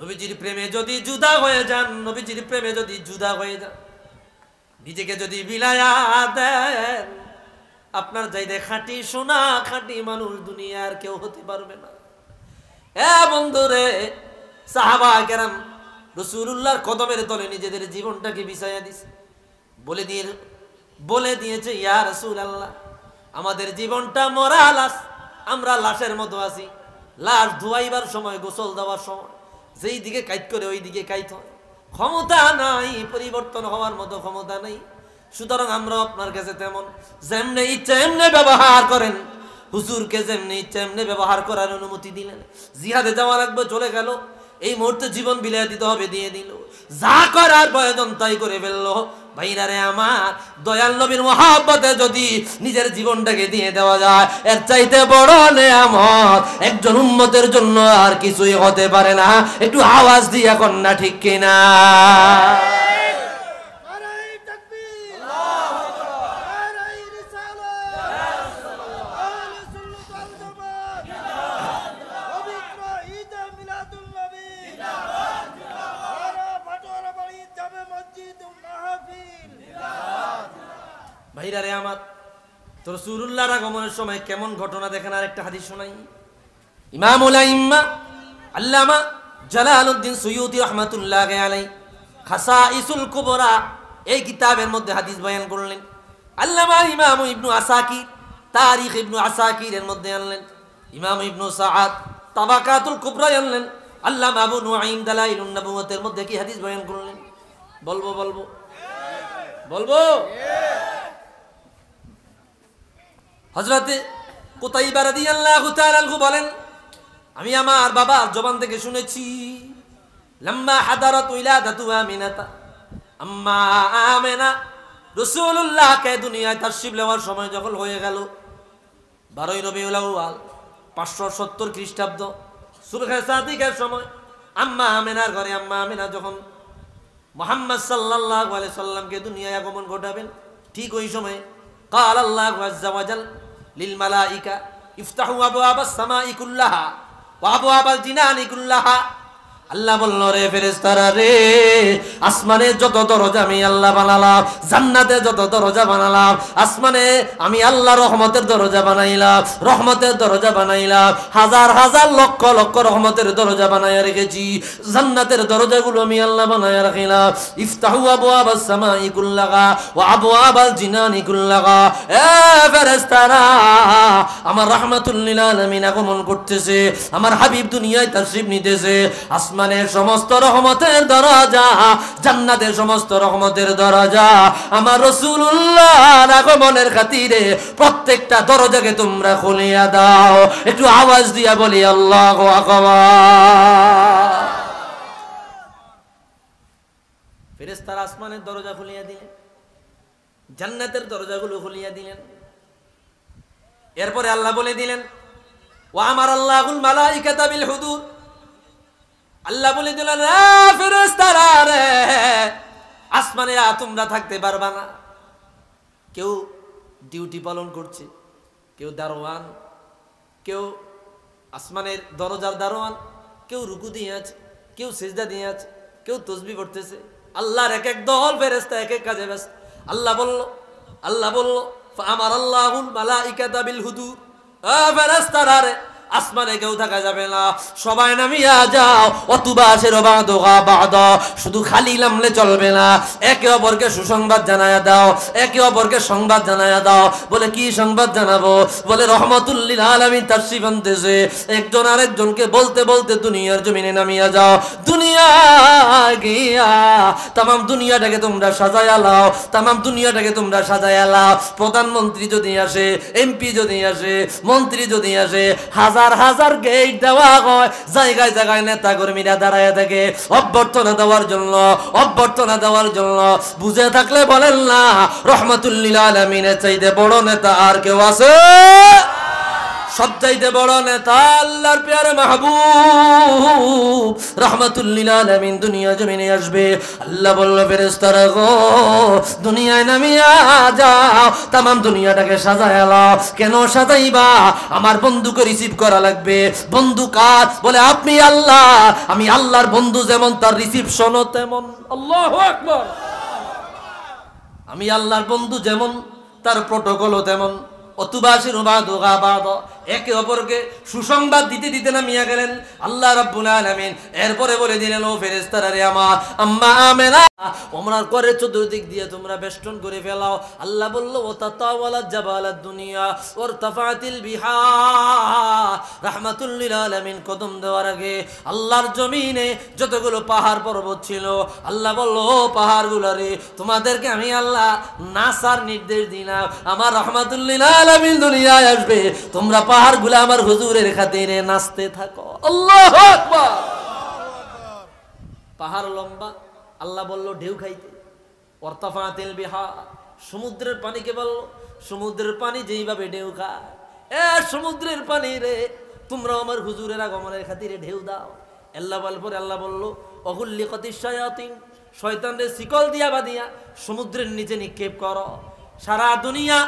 নবীজির প্রেমে যদি জুদা হয়ে যান, নবীজির প্রেমে যদি জুদা হয়ে যান, নিজেকে যদি বিলায়া দেন, আপনার চাইতে খাঁটি সোনা খাঁটি মানুষ দুনিয়ার কেউ হতে পারবে না। বন্ধুরে, সাহাবা কেরাম রাসূলুল্লাহর কদমের তলে নিজেদের জীবনটাকে বিছাইয়া দিছে। বলে দিয়েছে, ইয়া রাসূলুল্লাহ, আমাদের জীবনটা মরা লাশ, আমরা লাশের মতো আছি। লাশ ধোয়াইবার সময়, গোসল দেওয়ার সময় যেই দিকে কাইত করে ওই দিকে কাইত হয়, ক্ষমতা নাই, পরিবর্তন হওয়ার মতো ক্ষমতা নেই। সুতরাং আমরা আপনার কাছে তেমন, যেমনে ইচ্ছা এমনি ব্যবহার করেন। হুজুরকে যেমনি ইচ্ছা এমনি ব্যবহার করার অনুমতি দিলেন। জিহাদে যাওয়া লাগবে, চলে গেল। এই মুহূর্তে জীবন বিলিয়ে দিতে হবে, দিয়ে দিল। যা করার প্রয়োজন তাই করে ফেললো। ভাইরারে আমার, দয়াল নবীর মহব্বতে যদি নিজের জীবনটাকে দিয়ে দেওয়া যায়, এর চাইতে বড় নেয়ামত একজন উম্মতের জন্য আর কিছুই হতে পারে না। একটু আওয়াজ দিয়ে এখন না, ঠিক কিনা? ভাইরারে আমার, তো রাসূলুল্লাহর আগমনের সময় কেমন ঘটনা দেখেন। আর একটা হাদিস শোনাই। ইমামুল আইম্মা আল্লামা জালালউদ্দিন সুয়ুতি রাহমাতুল্লাহি আলাইহি খাসাইসুল কুবরা এই কিতাবের মধ্যে হাদিস বয়ান করলেন। আল্লামা ইমাম ইবনু আসাকির তারিখ ইবনু আসাকিরের মধ্যে আনলেন। ইমাম ইবনু সাআদ তাবাকাতুল কুবরা আনলেন। আল্লামা আবু নুআইম দালাইলুন নবুওয়াতের মধ্যে কি হাদিস বয়ান করলেন? বলবো বলবো? হযরতে কুতাইবা রাদিয়াল্লাহু তাআলা আনহু বলেন, আমি আমার বাবার জবান থেকে শুনেছি, লাম্মা হাদারাত উলাদাতু আমিনাতা, আম্মা আমিনা রাসূলুল্লাহকে দুনিয়ায় তাশরীফ নেওয়ার সময় যখন হয়ে গেল 12ই রবিউল আউয়াল 570 খ্রিস্টাব্দ সুবহে সাদিকের সময়, আম্মা আমিনার ঘরে আম্মা আমিনা যখন মুহাম্মদ সাল্লাল্লাহু আলাইহি সাল্লামকে দুনিয়ায় আগমন ঘটাবেন, ঠিক ওই সময় قال الله عز وجل للملائكة افتحوا أبواب السماء كلها وأبواب الجنان كلها। আল্লাহ বলল, রে ফেরেশতারা রে, আসমানে যত দরজা আমি আল্লাহ বানালাম, জান্নাতে যত দরজা বানালাম, আসমানে আমি আল্লাহ রহমতের দরজা বানাইলাম, রহমতের দরজা বানাইলাম, হাজার হাজার লক্ষ লক্ষ রহমতের দরজা বানাইয়া রেখেছি, জান্নাতের দরজাগুলো আমি আল্লাহ বানাইয়া রাখিলাম। ইফতাহু আবওয়াবাস সামাই কুল্লাহা ওয়া আবওয়াবাল জিনানি কুল্লাহা। এ ফেরেশতারা, আমার রাহমাতুল লিল আলামিন আগমন করতেছে, আমার হাবিব দুনিয়ায় তাশরীফ নিতেছে, আসমানের সমস্ত রহমতের দরজা, জান্নাতের সমস্ত রহমতের দরজা, আমার রাসূলুল্লাহর আগমনের খাতিরে প্রত্যেকটা দরজাকে তোমরা খুলিয়া দাও। একটু আওয়াজ দিয়া বলি আল্লাহু আকবার। ফেরেশতারা আসমানের দরজা খুলিয়া দিলেন, জান্নাতের দরজাগুলো খুলিয়া দিলেন। এরপরে আল্লাহ বলে দিলেন, ওয়া আমারাল্লাহুল মালাইকাতা বিল হুদুর। আল্লাহ বলে দিলেন, ফেরেশতারা রে, আসমানে তোমরা থাকতে পারবা না। কেউ ডিউটি পালন করছে, কেউ দারোয়ান, কেউ আসমানের দরজার দারোয়ান, কেউ রুকু দিয়ে আছে, কেউ সিজদা দিয়ে আছে, কেউ তাসবিহ পড়তেছে। আল্লাহর এক এক দল ফেরেশতা এক এক কাজে ব্যস্ত। আল্লাহ বলল ফাআমারাল্লাহুল মালাইকাতা বিল হুদুর। ফেরেশতারা রে, আসমানে কেউ থাকা যাবে না, সবাই নামিয়া যাও। অতুবাসের বাদা বাদা, শুধু খালি নামলে চলবে না, একে অপরকে সুসংবাদ জানায়া দাও, একে অপরকে সংবাদ জানায়া দাও। বলে কি সংবাদ জানাবো? বলে রহমাতুল লিল আলামিন তাশরীফ আনতেছে। একজন আরেকজনকে বলতে বলতে দুনিয়ার জমিনে নামিয়া যাও। দুনিয়া গিয়া তামাম দুনিয়াটাকে তোমরা সাজায়া লাও, তামাম দুনিয়াটাকে তোমরা সাজায়া লাও। প্রধানমন্ত্রী যদি আসে, এমপি যদি আসে, মন্ত্রী যদি আসে, হাজার হাজার গেট দেওয়া হয়, জায়গায় জায়গায় নেতা কর্মীরা দাঁড়ায় থাকে অভ্যর্থনা দেওয়ার জন্য। বুঝে থাকলে বলেন না, রহমাতুল লিল আলামিনের চাইতে বড় নেতা আর কেউ আছে? সবচাইতে বড় নেতা আল্লাহর প্যারে মাহবুব রহমাতুল লিল আলামিন দুনিয়া জমিনে আসবে। আল্লাহ বলল, ফেরেশতারা গো, দুনিয়ায় নামিয়া যাও, তামাম দুনিয়াটাকে সাজায়া লাও। কেন সাজাইবা? আমার বন্ধুকে রিসিভ করা লাগবে। বন্ধু কার? বলে আপনি আল্লাহ। আমি আল্লাহর বন্ধু যেমন, তার রিসিপশনও তেমন। আল্লাহু আকবার। আমি আল্লাহর বন্ধু যেমন, তার প্রটোকলও তেমন। অতুবাসির বাদা বাদা, একে অপরকে সুসংবাদ দিতে দিতে নামিয়া গেলেন আল্লাহ রাব্বুল আলামিন। এরপরে বলে দিলেন, ও ফেরেশতারা রে, আমার আম্মা আমেনা ওমরার করে চতুর্দিক দিয়ে তোমরা বেষ্টন করে ফেলাও। আল্লাহ বলল, ও তাতাওয়ালাত জাবালাদ দুনিয়া ওয়ারতাফাতিল বিহার। রাহমাতুল লিল আলামিন কদম দেওয়ার আগে আল্লাহর জমিনে যতগুলো পাহাড় পর্বত ছিল, আল্লাহ বলল, ও পাহাড়গুলো রে, তোমাদেরকে আমি আল্লাহ নাসার নির্দেশ দিলাম। আমার রাহমাতুল লিল আলামিন দুনিয়ায় আসবে, তোমরা পাহাড়গুলো আমার হুজুরের খাতিরে নাচতে থাকো। আল্লাহু আকবার। পাহাড় লম্বা, আল্লাহ বলল ঢেউ খাইতে। ওয়ারতাফাতিল বিহার, সমুদ্রের পানিকে বলল, সমুদ্রের পানি যেইভাবে ঢেউ খায়, সমুদ্রের পানি রে, তোমরা আমার হুজুরের আগমনের খাতিরে ঢেউ দাও। আল্লাহ বলার পরে আল্লাহ বলল, অহুল্লিকাতিশ শায়াতিন, শয়তানরে শিকল দিয়া বাঁধিয়া সমুদ্রের নিচে নিক্ষেপ করো। সারা দুনিয়া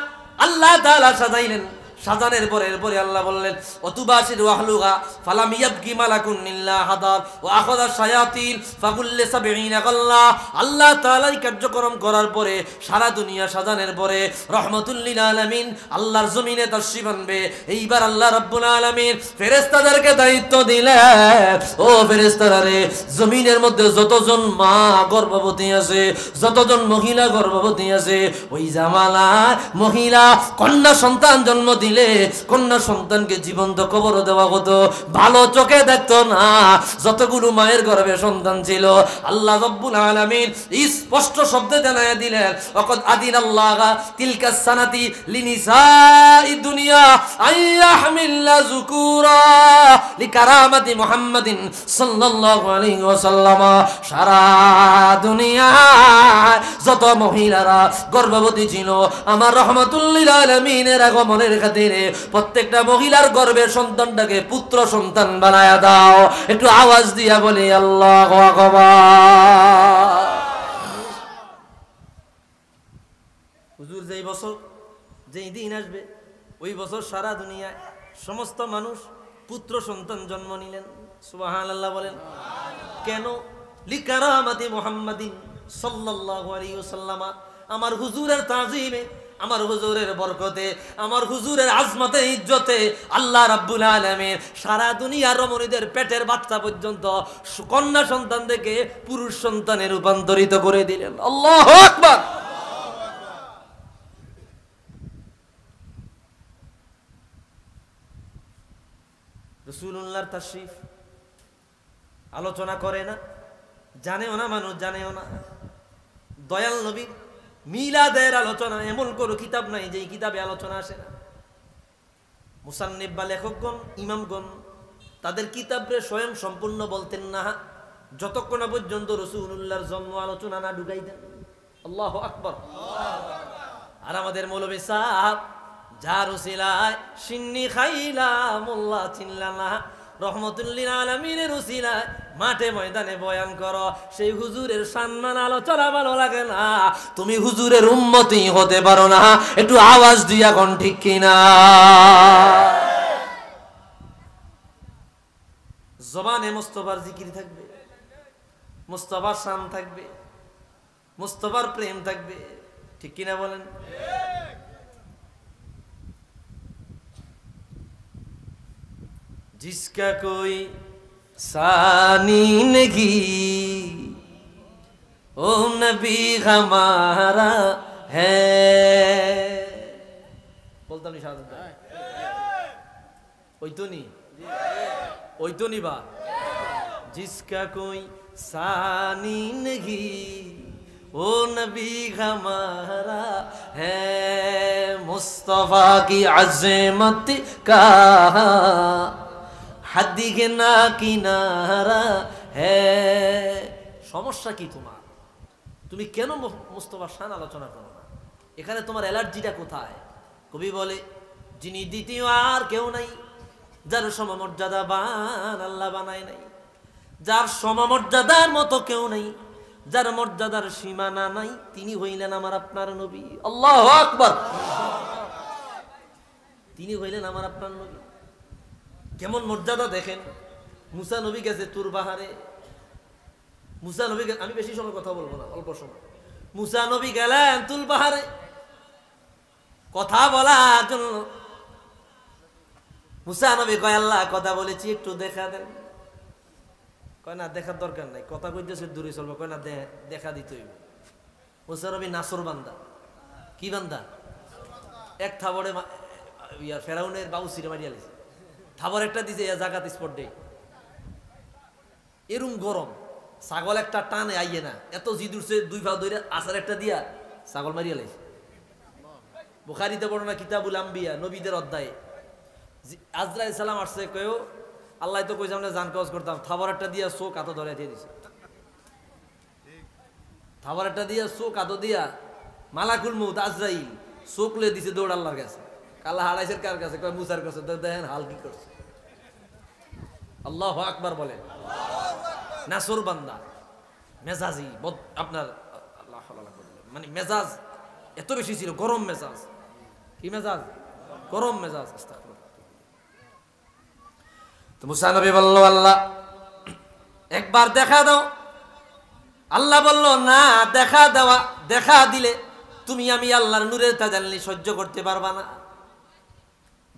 আল্লাহ তাআলা সাজাইলেন। সাজানের পরে এরপরে আল্লাহ বললেন, অতুবাসির ওয়াহলুগা ফালাম ইয়াবকি মালাকুন ইল্লা হাদার ওয়া আখাযা শায়াতিন ফাকুল্লি সাবঈনা গাল্লা। আল্লাহ তাআলা এই কার্যক্রম করার পরে, সারা দুনিয়া সাজানের পরে রহমাতুল লিল আলামিন আল্লাহর জমিনে তাশরীফ আনবে। এইবার আল্লাহ রাব্বুল আলামিন ফেরেশতাদেরকে দায়িত্ব দিলেন, ও ফেরেশতারা রে, জমিনের মধ্যে যতজন মা গর্ভবতী আছে, যতজন মহিলা গর্ভবতী আছে, ওই জামালা মহিলা কন্যা সন্তান জন্ম দিলে কন্যা সন্তানকে জীবন্ত কবর দেওয়া হতো, ভালো চোখে দেখতো না। যতগুলো মায়ের গর্ভে সন্তান ছিল আল্লাহ রাব্বুল আলামিন স্পষ্ট শব্দে জানায়া দিলেন, ওয়াকাদ আদিনাল্লাহ তিলকা সানাতি লিনিসাই দুনিয়া আইয়াহমিল্লা যুকুরা লিকারামাতি মুহাম্মাদিন সাল্লাল্লাহু আলাইহি ওয়াসাল্লাম। সারা দুনিয়ায় যত মহিলারা গর্ভবতী ছিল আমার রাহমাতুল লিল আলামিনের আগমনের খাতিরে প্রত্যেকটা মহিলার গর্ভের সন্তানটাকে পুত্র সন্তান বানায়া দাও। একটু আওয়াজ দিয়া বলি আল্লাহু আকবার। হুজুর যেই বছর যেই দিন আসবে ওই বছর সারা দুনিয়ায় সমস্ত মানুষ পুত্র সন্তান জন্ম নিলেন। সুবহানাল্লাহ বলেন। কেন? লিকারামাতি মুহাম্মাদিন সাল্লাল্লাহু আলাইহি ওয়াসাল্লাম। আমার হুজুরের তাজিমে, আমার হুজুরের বরকতে, আমার হুজুরের আজমতে, ইজ্জতে আল্লাহ রাব্বুল আলামিন সারা দুনিয়ার রমণীদের পেটের বাচ্চা পর্যন্ত কন্যা সন্তান থেকে পুরুষ সন্তানে রূপান্তরিত করে দিলেন। আল্লাহু আকবার। রাসূলুল্লাহর তাশরীফ আলোচনা করে না, জানেও না, মানুষ জানেও না। দয়াল নবী মিলাদের আলোচনা এমন কোনো কিতাব নাই যে কিতাবে আলোচনা আসে না। মুসান্নিফ বা লেখকগণ, ইমামগণ তাদের কিতাবে স্বয়ং সম্পূর্ণ বলতেন না যতক্ষণ না পর্যন্ত রাসূলুল্লাহর জন্ম আলোচনা না ঢুকাই দেন। আল্লাহু আকবার। আর আমাদের মৌলভী সাহেব যার উসিলায় সিন্নি খাইলা মোল্লা চিনলা না, রহমতুল লিল আলামিনের উসিলায় মাঠে ময়দানে বয়ান করো, সেই হুজুরের সম্মান আলোচনা ভালো লাগে না। তুমি হুজুরের উম্মতি হতে পারো না। একটু আওয়াজ দিয়া কোন ঠিক কিনা? জবানে মুস্তাফার জিকির থাকবে, মুস্তাফার শান থাকবে, মুস্তাফার প্রেম থাকবে, ঠিক কিনা বলেন? जिसका कोई सानी नहीं ओ नबी हमारा है। बोलता नहीं शायद ওই তো নি বা जिसका कोई सानी नहीं ओ नबी हमारा है मुस्तफा की अज़मत का হাদিকে না কিনারা হ্যাঁ। সমস্যা কি তোমার? তুমি কেন মুস্তাফার শান আলোচনা করো না? এখানে তোমার অ্যালার্জিটা কোথায়? কবি বলে, যিনি দ্বিতীয় আর কেউ নাই, যার সমমর্যাদাবান আল্লাহ বানায় নাই, যার সমমর্যাদার মতো কেউ নাই, যার মর্যাদার সীমানা নাই, তিনি হইলেন আমার আপনার নবী। আল্লাহু আকবার। তিনি হইলেন আমার আপনার নবী। কেমন মর্যাদা দেখেন। মুসা নবী গেছে তুর পাহাড়ে। মুসা নবী, আমি বেশি সময় কথা বলবো না, অল্প সময়। মুসা নবী গেলেন তুল পাহাড়ে কথা বলার জন্য। মুসা নবী কয়, আল্লাহ কথা বলেছি, একটু দেখা দেন। কয় না, দেখার দরকার নাই, কথা কইতেছে দূরে চলবে। কয় না, দেখা দিতে হইব। মুসা নবী নাসর বান্দা। কি বান্দা? এক থাবড়ে ফেরাউনের বাবু সিরে মারিয়া লিছে। থাবর একটা দিছে জাগাত স্পট ডে। এরম গরম, ছাগল একটা টানে আইয়ে না, এত জিদ উঠছে, দুই পা ধরে আসার একটা দিয়া ছাগল মারিয়া লাইছে। বুখারীতে পড়ো না কিতাবুল আম্বিয়া, নবীদের অধ্যায়ে আজরাইল সালাম আসছে, কয়েও আল্লাহ তো কইছে আমরা জান কাজ করতাম, থাবর একটা দিয়া চোখ আতো ধরে দিয়ে দিছে। থাবর একটা দিয়া চোখ আতো দিয়া মালাকুল মউত আজরাইল চোখ লে দিছে দৌড় আল্লাহর কাছে। আল্লাহ হারাইছেন কার কাছে? কয় মুসার কাছে। দেখেন হাল কি করছে। আল্লাহু আকবার বলেন। নাসর বান্দা, মেজাজি আপনার আল্লাহ মানে মেজাজ এত বেশি ছিল, গরম মেজাজ। কি মেজাজ? গরম মেজাজ। তো মুসা নবী বলল, আল্লাহ একবার দেখা দাও। আল্লাহ বলল, না, দেখা দিলে তুমি আমি আল্লাহর নূরের তাজাল্লি সহ্য করতে পারবা না।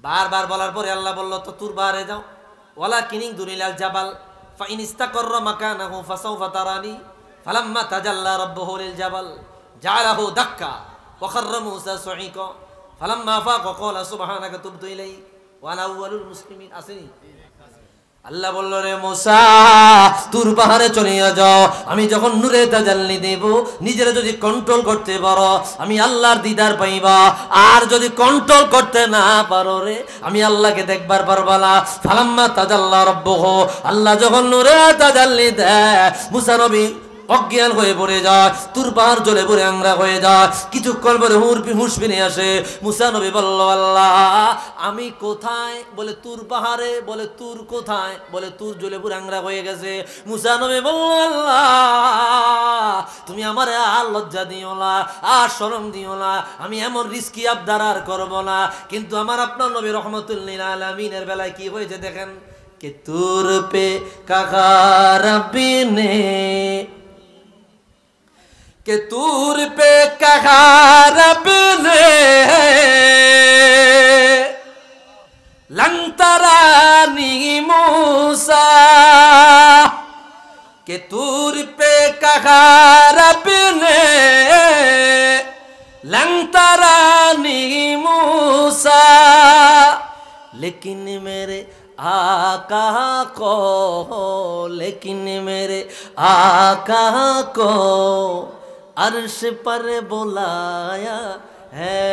বারবার বলার পরে আল্লাহ বলল, তো তুর বারে যাও। ওয়ালা কিনিং দুনিলাল জাবাল ফাইন ইস্তাকাররা মাকানাহু ফাসাউফা তারানি ফালাম্মা তাজাল্লা রাব্বুহু লিল জাবাল জাআলাহু দাক্কা ওয়া খাররা মূসা সুঈকা ফালাম্মা আফাকা ক্বালা সুবহানাকা তুবতু ইলাইক ওয়া আনা আউয়ালুল মুসলিমিন। আসেনি? আল্লাহ বলল, রে মুসা তুর পাহাড়ে চলে যাও, আমি যখন নূরে তাজাল্লি দেব, নিজেরা যদি কন্ট্রোল করতে পারো আমি আল্লাহর দিদার পাইবা, আর যদি কন্ট্রোল করতে না পারো রে আমি আল্লাহকে দেখবার পারবা না। ফালাম্মা তাজাল্লা রাব্বুহু, আল্লাহ যখন নূরে তাজাল্লি দেয় মুসা নবী অজ্ঞান হয়ে পড়ে যায়, তুর পাহাড় জ্বলে পড়ে আংরা হয়ে যায়। কিছুক্ষণ পরে হুঁশ ফিরে আসে। মুসা নবী বলল, আল্লাহ আমি কোথায়? বলে তুর পাহাড়ে। বলে তুর কোথায়? বলে তুর জ্বলে পড়ে আংরা হয়ে গেছে। মুসা নবী বলল, আল্লাহ তুমি আমার আর লজ্জা দিও না, আর শরম দিও না, আমি এমন রিস্কি আবদার আর করবো না। কিন্তু আমার আপনার নবী রহমতুল লিল আলামিনের বেলায় কি হয়েছে দেখেন, কে তুর পে কাকা রব্বি নে, कि तूर पे कहा रब ने लंतरानी मूसा, कि तूर पे कहा रब ने लंतरानी मूसा, लेकिन मेरे आका को, लेकिन मेरे आका को अर्श पर बुलाया है।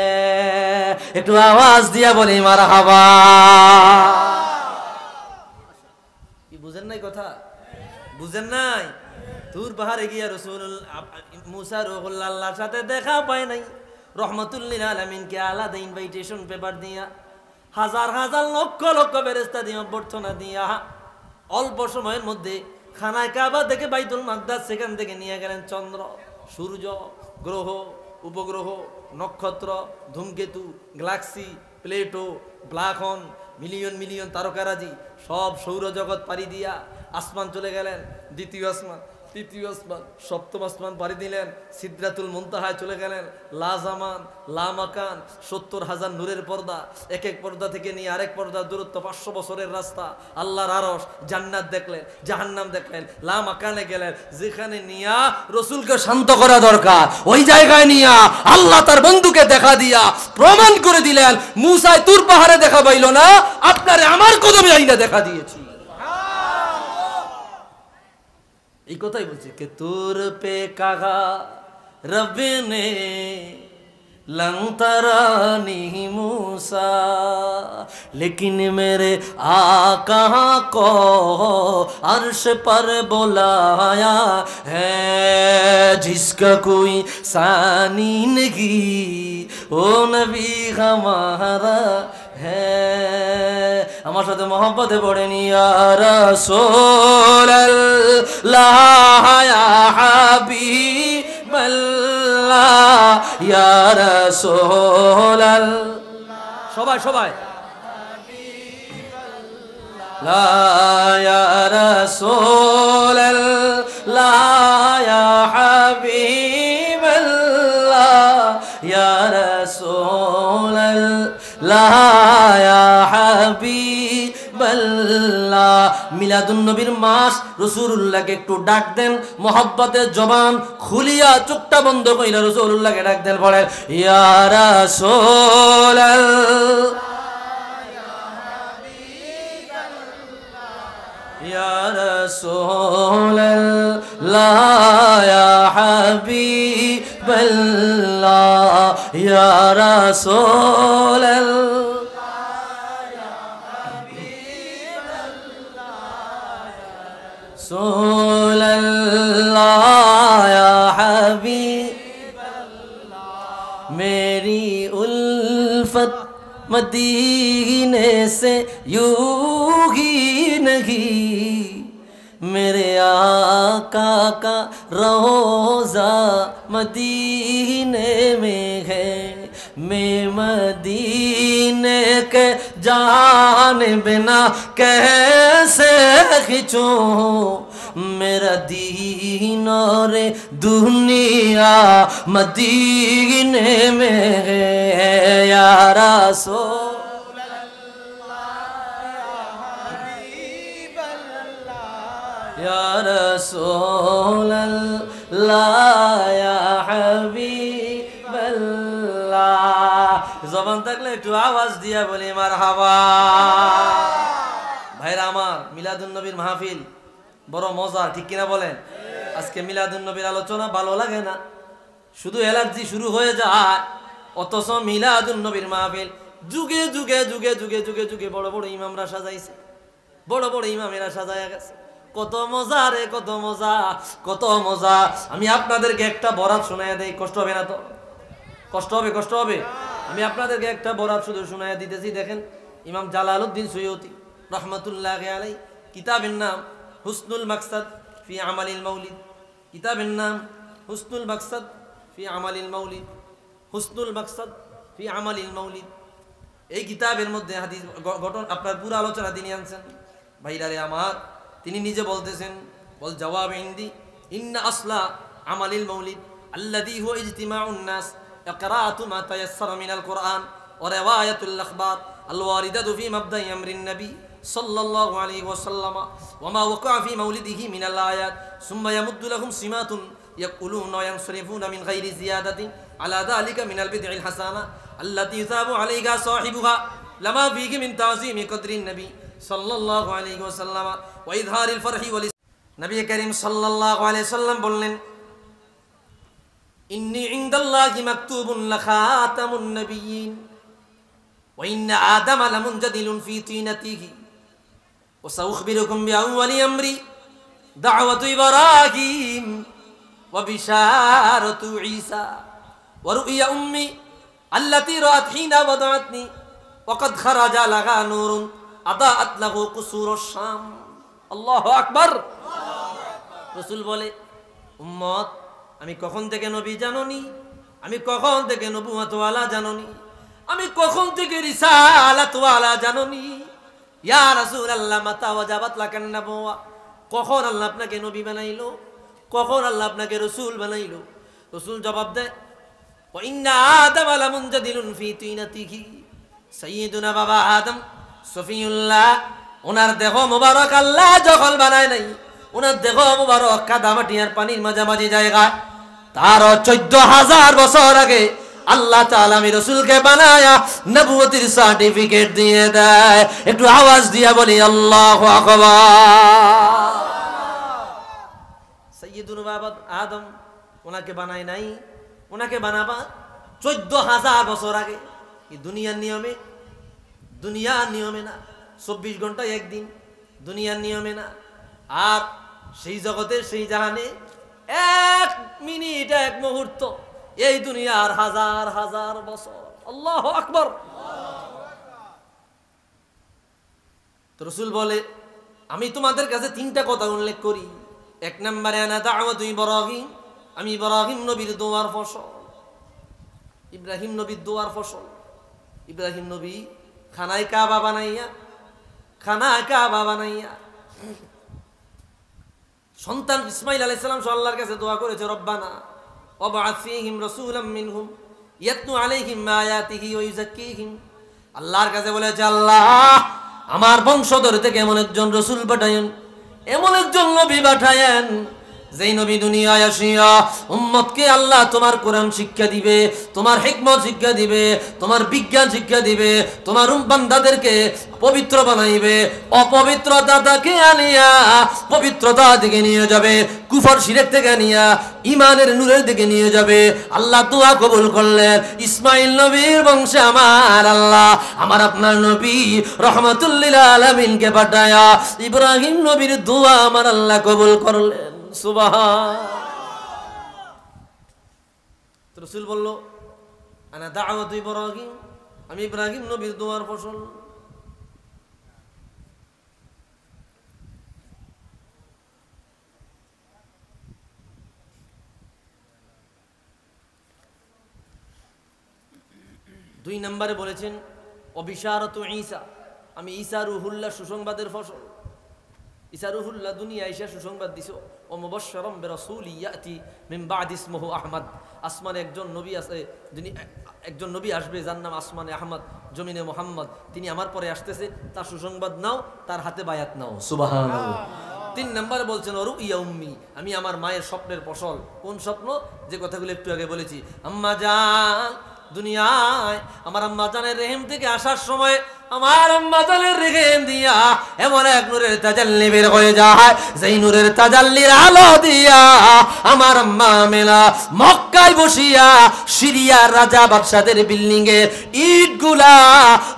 একটু আওয়াজ দিয়া বলি মারহাবা। কি বুঝেন নাই কথা? বুঝেন নাই? তুর পাহাড়ে গিয়া রাসূল মুসা রুহুল্লাহ আল্লাহর সাথে দেখা পায় নাই। রহমাতুল লিল আলামিনকে আলাদা ইনভাইটেশন পেপার দিয়া, হাজার হাজার লক্ষ লক্ষ ফেরেশতা দিয়া, অভ্যর্থনা দিয়া অল্প সময়ের মধ্যে খানায় কাবা থেকে বাইতুল মাকদাস, সেখান থেকে নিয়ে গেলেন চন্দ্র, সূর্য, গ্রহ, উপগ্রহ, নক্ষত্র, ধূমকেতু, galaxy, Pluto, black hole, million million তারকারাজি, সব সৌরজগৎ পাড়ি দিয়া আসমান চলে গেলেন। দ্বিতীয় আসমান, তৃতীয় আসমান, সপ্তম আসমান পাড়ি দিলেন, সিদরাতুল মুনতাহায় চলে গেলেন। লা জামান লা মাকান, ৭০,০০০ নূরের পর্দা, এক এক পর্দা থেকে নিয়ে আরেক পর্দার দূরত্ব ৫০০ বছরের রাস্তা। আল্লাহর আরশ, জান্নাত দেখলেন, জাহান্নাম দেখলেন, লা মাকানে গেলেন। যেখানে নিয়া রসুলকে শান্ত করা দরকার ওই জায়গায় নিয়া আল্লাহ তার বন্ধুকে দেখা দিয়া প্রমাণ করে দিলেন, মুসায় তুর পাহাড়ে দেখা পাইল না, আপনারে আমার কদমে আইনা দেখা দিয়েছি। এই কথাই বলছে, কে তুর পে কাগা রব নে लंतरानी मूसा, लेकिन मेरे आका को अर्श पर बुलाया है, जिसका कोई सानी नहीं ओ नबी हमारा है। আমার সাথে মোহাম্মতে পড়েন, ইয়া রাসূলুল্লাহ ইয়া হাবিবাল্লাহ ইয়া রাসূলুল্লাহ, সবাই সবাই লা ইয়া রাসূলুল্লাহ ইয়া হাবিবাল্লাহ ইয়া রাসূলুল্লাহ ইয়া হাবিবাল্লাহ। মিলাদুন নবীর মাস, রাসূলুল্লাহকে একটু ডাক দেন, মোহাব্বতের জবান খুলিয়া চোখটা বন্ধ কইরা রাসূলুল্লাহকে ডাক দেন, বলেন ইয়া রাসূলুল্লাহ ইয়া রাসূলুল্লাহ ইয়া হাবিবাল্লাহ ইয়া রাসূলুল্লাহ मेरी उल्फत मदीने से यूं ही नहीं, मेरे आका का रोज़ा मदीने में है, मैं मदीने के जाने बिना कैसे खिंचूं, मेरा दीन और दुनिया मदीने में है, या रसूल या रसूलल्लाह या हबीबल्लाह। ज़बान মুসলমান থাকলে একটু আওয়াজ দিয়া বলি মারহাবা। ভাইরা আমার, মিলাদুন নবীর মাহফিল বড় মজা, ঠিক কিনা বলেন? আজকে মিলাদুন নবীর আলোচনা ভালো লাগে না, শুধু অ্যালার্জি শুরু হয়ে যায়। অথচ মিলাদুন নবীর মাহফিল যুগে যুগে যুগে যুগে যুগে যুগে বড় বড় ইমামরা সাজাইছে, বড় বড় ইমামেরা সাজায়া গেছে। কত মজা রে, কত মজা, কত মজা। আমি আপনাদেরকে একটা বরাত শোনাইয়া দেই, কষ্ট হবে না তো? কষ্ট হবে, কষ্ট হবে। আমি আপনাদেরকে একটা বরাত শুধু শোনাইয়া দিতেছি। দেখেন, ইমাম জালালউদ্দিন সুয়ুতি রহমাতুল্লাহ আলাইহি, কিতাবের নাম হুসনুল মাকসাদ ফি আমালিল মাউলিদ। কিতাবের নাম হুসনুল মাকসাদ ফি আমালিল মাউলিদ, হুসনুল মাকসাদ ফি আমালিল মাউলিদ। এই কিতাবের মধ্যে হাদিস ঘটনা আপনার পুরো আলোচনা তিনি আনছেন। ভাইরারে আমার, তিনি নিজে বলতেছেন, বল জবাব ইনদি ইন্না আসলা আমালিল মাউলিদ আল্লাযী হুয়া ইজতিমাউন নাস ইকরাআতু মা তায়াসসারা মিনাল কুরআন ওয়া রিওয়ায়াতুল আখবার আল ওয়ারিদাতু ফি মাবদাই আমরিন নবী সাল্লাল্লাহু আলাইহি ওয়াসাল্লাম ওয়া মা ওয়াকা'a ফি মাউলিদিহি মিনাল আয়াত সুম্মা ইয়ামুদ্দু লাহুম সিমাতুন ইয়াকুলুনা ওয়া ইয়ানসরিফুনা মিন গায়রি জিয়াদাতিন আলা যালিকা মিনাল বিদ'আল হাসানা আল্লাতী ইসাবু আলাইহা সাহিবুহা লামা ফীহি মিন তাযীমি কদরিন নবী সাল্লাল্লাহু আলাইহি ওয়াসাল্লাম ওয়া ইযহারিল ফারহি ওয়াল। নবী করিম সাল্লাল্লাহু আলাইহি সাল্লাম বললেন, ইন্নী ইনদাল্লাহি মাকতুবুন লাখাতামুন নবিয়্যিন ওয়া ইন্না আদামা লামুনজাদিলুন ফি তিনাতিহি ওয়া সাউখবিরুকুম বিআউয়ালি আমরি দাওয়াতু ইব্রাহিম ওয়া বিশারাতু ঈসা ওয়া রুইয়া উম্মি আল্লাতী রাআত হিনা ওয়াদাআতনি ওয়া কদ খারাজা লাহা নূরুন আদাআত লাহু কুসুরুশ শাম। আল্লাহু আকবার। রাসূল বলে, উম্মত, আমি কখন থেকে নবী জানোনি? আমি কখন থেকে নবুয়তওয়ালা জানোনি? আমি কখন থেকে রিসালাতওয়ালা জানোনি? ইয়া রাসূলুল্লাহ, মাতা ওয়াজাবাত লাকান নবুওয়া, কখন আল্লাহ আপনাকে নবী বানাইলো? কখন আল্লাহ আপনাকে রাসূল বানাইলো? রাসূল জবাব দেয়, ওয়া ইন্না আদামা লামুনজাদিলুন ফি তিনাতিহি, সাইয়্যিদুনা বাবা আদম সফিউল্লাহ, ওনার দেহ মুবারক আল্লাহ যখন বানায় নাই, ওনার দেহ মুবারক কাদামাটি আর পানির মাঝামাঝি জায়গা, তার 14,000 বছর আগে আল্লাহ তাআলা আমি রাসূলকে বানায়া নবুয়তির সার্টিফিকেট দিয়ে দেয়। একটু আওয়াজ দিয়া বলি আল্লাহু আকবার। সাইয়্যিদুনা বাবা আদম, ওনাকে বানায় নাই, ওনাকে বানাবা 14,000 বছর আগে। কি দুনিয়ার নিয়মে? দুনিয়ার নিয়মে না। 24 ঘন্টায় একদিন, দুনিয়ার নিয়মে না। আর সেই জগতের সেই জাহানে 1 মিনিট, 1 মুহূর্ত, এই দুনিয়ার হাজার হাজার বছর। আল্লাহু আকবার। তো রাসূল বলে, আমি তোমাদের কাছে 3টা কথা উল্লেখ করি। 1 নম্বরে আনা দাওয়াতু ইব্রাহিম, আমি ইব্রাহিম নবীর দোয়ার ফসল। ইব্রাহিম নবীর দোয়ার ফসল। ইব্রাহিম নবী খানায় কাবা বানাইয়া, খানায় কাবা বানাইয়া সন্তান ইসমাইল আলাইহিস সালাম আল্লাহর কাছে দোয়া করেছে, রব্বানা ওয়াবআথ ফীহিম রাসূলাম মিনহুম ইয়াতলু আলাইহিম আয়াতিহি ওয়া ইউযাক্কিহিম। আল্লাহর কাছে বলেছে, আল্লাহ আমার বংশধর থেকে এমন একজন রাসূল পাঠায়েন, এমন একজন নবী পাঠায়েন, যেই নবী দুনিয়ায় আসিয়া উম্মতকে আল্লাহ তোমার কোরআন শিক্ষা দিবে, তোমার হিকমত শিক্ষা দিবে, তোমার বিজ্ঞান শিক্ষা দিবে, তোমার বান্দাদেরকে পবিত্র বানাইবে, অপবিত্রতা থেকে আনিয়া পবিত্রতা দিকে নিয়ে যাবে, কুফর শিরক থেকে নিয়া ইমানের নূরের দিকে নিয়ে যাবে। আল্লাহ দোয়া কবুল করলেন। ইসমাইল নবীর বংশে আমার আল্লাহ আমার আপনার নবী রহমাতুল লিল আলামিনকে পাঠায়া ইব্রাহিম নবীর দোয়া আমার আল্লাহ কবুল করলেন। সুবহান। রাসূল বলল, আনা দাওয়াতু ইব্রাহিম, আমি ইব্রাহিম নবীর দোয়ার ফসল। দুই নম্বরে বলেছেন, অবিশারতু ঈসা, আমি ঈসা রুহুল্লাহ সুসংবাদের ফসল। ঈসা রুহুল্লাহ দুনিয়া ঈসা সুসংবাদ দিছো। ও মুবাশশিরাম বিরাসূলি ইয়াতি মিন বাদি ইসমুহু আহমদ, আসমানে একজন নবী আছে, একজন নবী আসবে যার নাম আসমানে আহমদ, জমিনে মুহাম্মদ, তিনি আমার পরে আসতেছে, তার সুসংবাদ নাও, তার হাতে বায়াত নাও। সুবহানাল্লাহ। 3 নম্বরে বলছেন, রুইয়া উম্মি, আমি আমার মায়ের স্বপ্নের ফসল। কোন স্বপ্ন? যে কথাগুলো একটু আগে বলেছি। আম্মা জান দুনিয়ায় আমার আম্মা জানের রেহেম থেকে আসার সময় আমার আম্মা জানের রেহেম দিয়া এমন এক নূরের তাজাল্লি বের হয়ে যায়, যেই নূরের তাজাল্লির আলো দিয়া আমার আম্মা আমেনা মক্কায় বসিয়া সিরিয়ার রাজা বাদশাদের বিল্ডিং এ ইটগুলা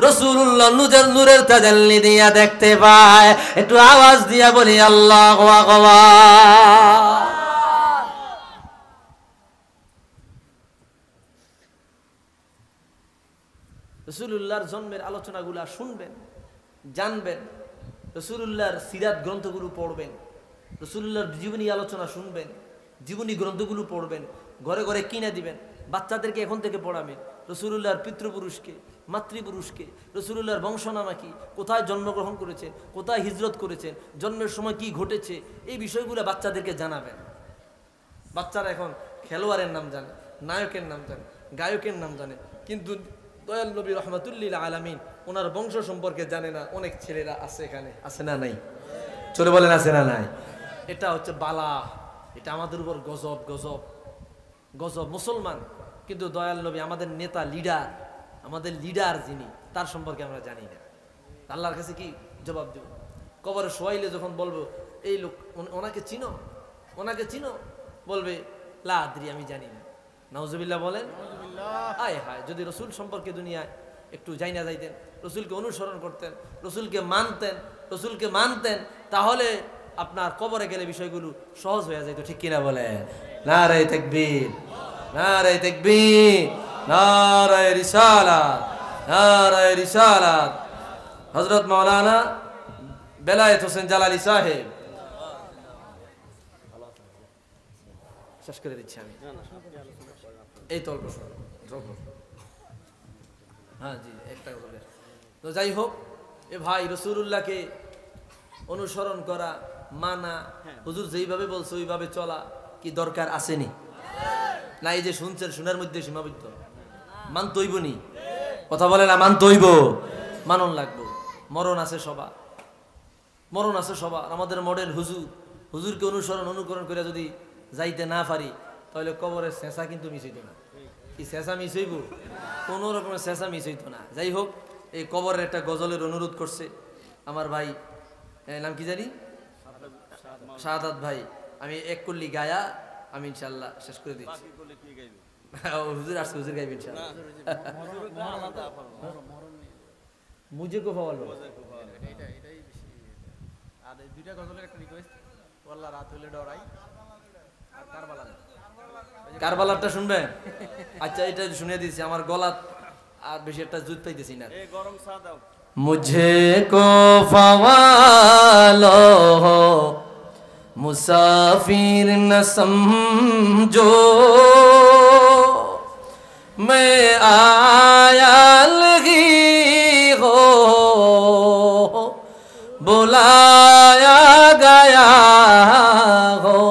রাসূলুল্লাহ নূরের তাজাল্লি দিয়া দেখতে পায়। একটু আওয়াজ দিয়া বলি আল্লাহু আকবার। রাসূলুল্লাহর জন্মের আলোচনাগুলো শুনবেন, জানবেন, রাসূলুল্লাহর সিরাত গ্রন্থগুলো পড়বেন, রাসূলুল্লাহর জীবনী আলোচনা শুনবেন, জীবনী গ্রন্থগুলো পড়বেন, ঘরে ঘরে কিনে দিবেন, বাচ্চাদেরকে এখন থেকে পড়াবেন রাসূলুল্লাহর পিতৃপুরুষকে, মাতৃপুরুষকে, রাসূলুল্লাহর বংশনামা কি, কোথায় জন্মগ্রহণ করেছেন, কোথায় হিজরত করেছেন, জন্মের সময় কি ঘটেছে, এই বিষয়গুলো বাচ্চাদেরকে জানাবেন। বাচ্চারা এখন খেলোয়াড়ের নাম জানে, নায়কের নাম জানে, গায়কের নাম জানে, কিন্তু দয়াল নবী রহমাতুল্লিল আলামিন ওনার বংশ সম্পর্কে জানে না। অনেক ছেলেরা আছে এখানে, আছে না নাই? চলে বলেন আছে না নাই? এটা হচ্ছে বালা, এটা আমাদের উপর গজব গজব গজব। মুসলমান কিন্তু দয়াল নবী আমাদের নেতা, লিডার, আমাদের লিডার যিনি, তার সম্পর্কে আমরা জানি না। আল্লাহর কাছে কি জবাব দেব? কবরে শোয়াইলে যখন বলবো এই লোক, ওনাকে চিনো, ওনাকে চিনো, বলবে লা আদ্রি, আমি জানি না। নাউজুবিল্লাহ বলেন। আয় হায়, যদি রসুল সম্পর্কে দুনিয়ায় একটু জাইনা যাইতেন, রসুলকে অনুসরণ করতেন, রসুলকে মানতেন, তাহলে আপনার কবরে গেলে বিষয়গুলো সহজ হয়ে যাইতো। ঠিক কিনা বলে? নারে তাকবীর, নারে তাকবীর, নারে রিসালাত, নারে রিসালাত। হযরত মাওলানা বেলায়েত হোসেন জালালী সাহেব, শেষ করে দিচ্ছি আমি, এই তো অল্প সময়। হ্যাঁ জি, একটা কথা। তো যাই হোক, এ ভাই রাসূলুল্লাহকে অনুসরণ করা, মানা, হুজুর যেইভাবে বলছে ওইভাবে চলা কি দরকার আসেনি? না এই যে শুনছেন, শোনার মধ্যে সীমাবদ্ধ? মানতইব নি? কথা বলে না, মানতইব, মানন লাগবো। মরণ আছে সবার, মরণ আছে সবার। আমাদের মডেল হুজুরকে অনুকরণ করে যদি যাইতে না পারি, তাহলে কবরের শেষা কিন্তু মিস হইতো না। কি শেষা মিস হইব? কোনো রকমের শেষা মিস হইতো না। যাই হোক, এই কবরের একটা গজলের অনুরোধ করছে আমার ভাই, নাম কি জানি, শাহাদাত ভাই। আমি এক কল্লি গায়া আমি ইনশাল্লাহ শেষ করে দিচ্ছি। হুজুর আসছে, হুজুর গাইবে ইনশাল্লাহ। মুঝে কো পাওয়ালো আর দুইটা গজলের একটা রিকোয়েস্ট, ওয়াল্লাহ রাত হইলে ডরাই আর কারবালারটা শুনবেন? আচ্ছা, এটা শুনিয়ে দিয়েছি, আমার গলা আর বেশি একটা জুত পাইতেছি না। মুঝে কো ফাওয়ালো মুসাফির ন সমঝো, मैं आया लगी हो, बुलाया गया हो,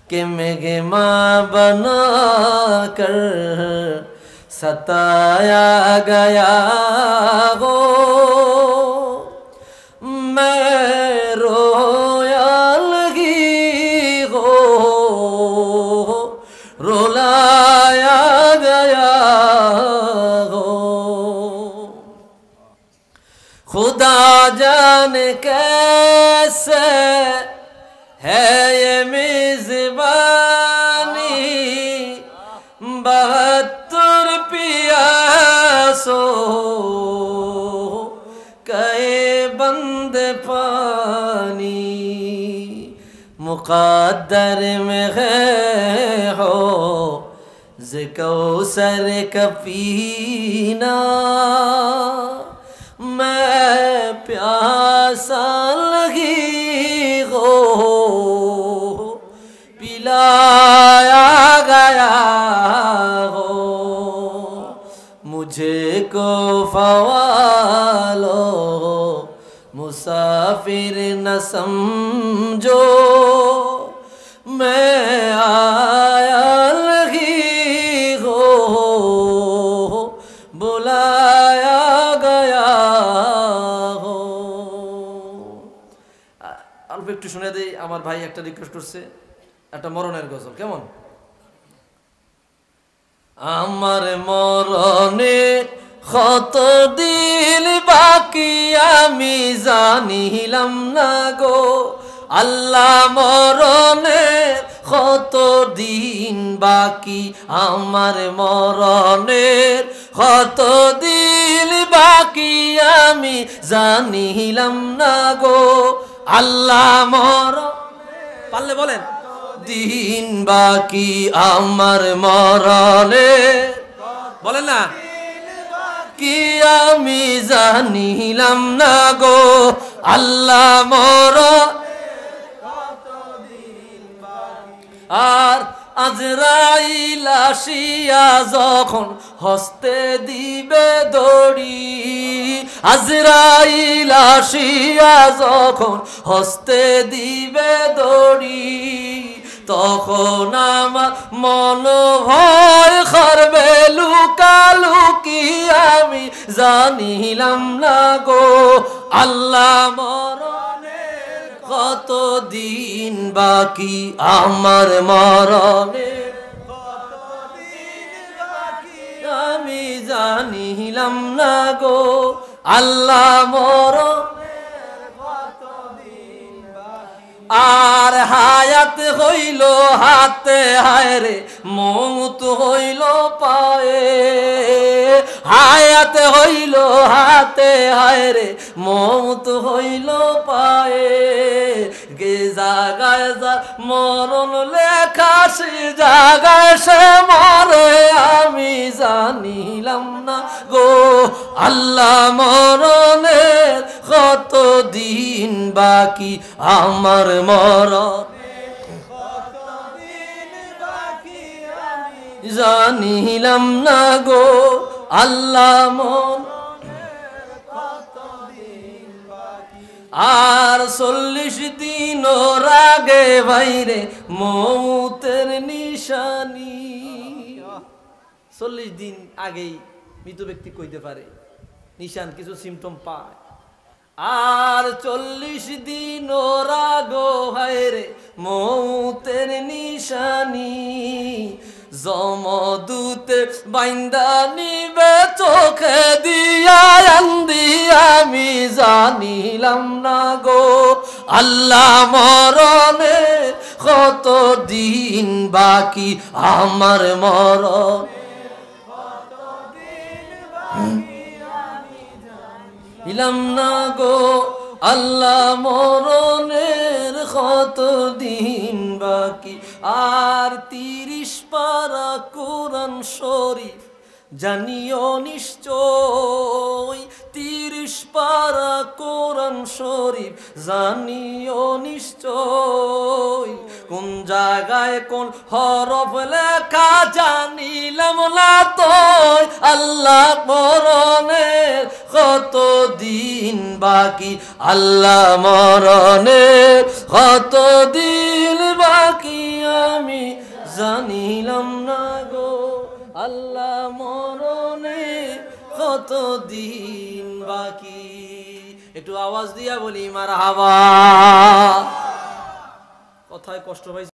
कि मेघमा बना कर सताया गया हो, मैं रोया लगी हो, रुलाया गया हो, खुदा जाने कैसे है ये मेजबानी, 72 पियासो कए बंद पानी, मुक़द्दर में है हो ज़िकौसर का पीना, मैं प्यासा लगी हो, पिलाया गया हो, मुझे को फवालो मुसाफिर न समझो, मैं आया लगी हो, बुलाया गया हो। অল্প একটু শুনে দেই, আমার ভাই একটা রিকোয়েস্ট করছে, একটা মরণের গজল। কেমন? আমার মরণে কত দিন বাকি আমি জানিলাম না গো আল্লাহ মরণে কত দিন বাকি আমার মরণের কত দিন বাকি আমি জানিলাম না গো আল্লাহ পারলে বলেন দিন বাকি আমার মরণে বলেন না কি আমি জানিলাম না গো আল্লাহ মরণ আর আজরাইল আসিয়া যখন হস্তে দিবে দড়ি আজরাইল আসিয়া যখন হস্তে দিবে দড়ি তখন আমার মন ভয় করবে লুকালুকি আমি জানিলাম না গো আল্লাহ মরণের কত দিন বাকি আমার মরণের কত দিন বাকি আমি জানিলাম না গো আল্লাহ মরণের কত দিন বাকি আর হায়াত হইল হাতে হায়রে মৌত হইল পায়ে হায়াত হইল হাতে হায়রে মৌত হইল পায়ে গে জাগায় যা মরণ লেখা সে জাগায় সে মরে আমি জানিলাম না গো আল্লাহ মরণের কত দিন বাকি আমার মরণ জানিলাম না গো আল্লাহ মন আর 40 দিন রাগে বাইরে মৌতের নিশানি 40 দিন আগেই মৃত ব্যক্তি কইতে পারে নিশান কিছু সিমটম পায় আর 40 দিন রাগো হায়রে মৌতের নিশানি জমদূতে বাইন্দা নিবে চোখে দিয়া আন্দি আমি জানিলাম না গো আল্লাহ মরণে কত দিন বাকি আমার মরণ ইলাম না গো আল্লাহ মরণের কত দিন বাকি আর 30 পারা কোরআন শরীফ জানিও নিশ্চয় 30 পারা কোরআন শরীফ জানিও নিশ্চয় কোন জায়গায় কোন হরফ লেখা জানিলাম না তো আল্লাহ মরণের কত দিন বাকি আল্লাহ মরণের কত দিন বাকি আমি জানিলাম না গো আল্লাহ মরণের কত দিন বাকি একটু আওয়াজ দিয়া বলি মারহাবা কথায় কষ্ট পাই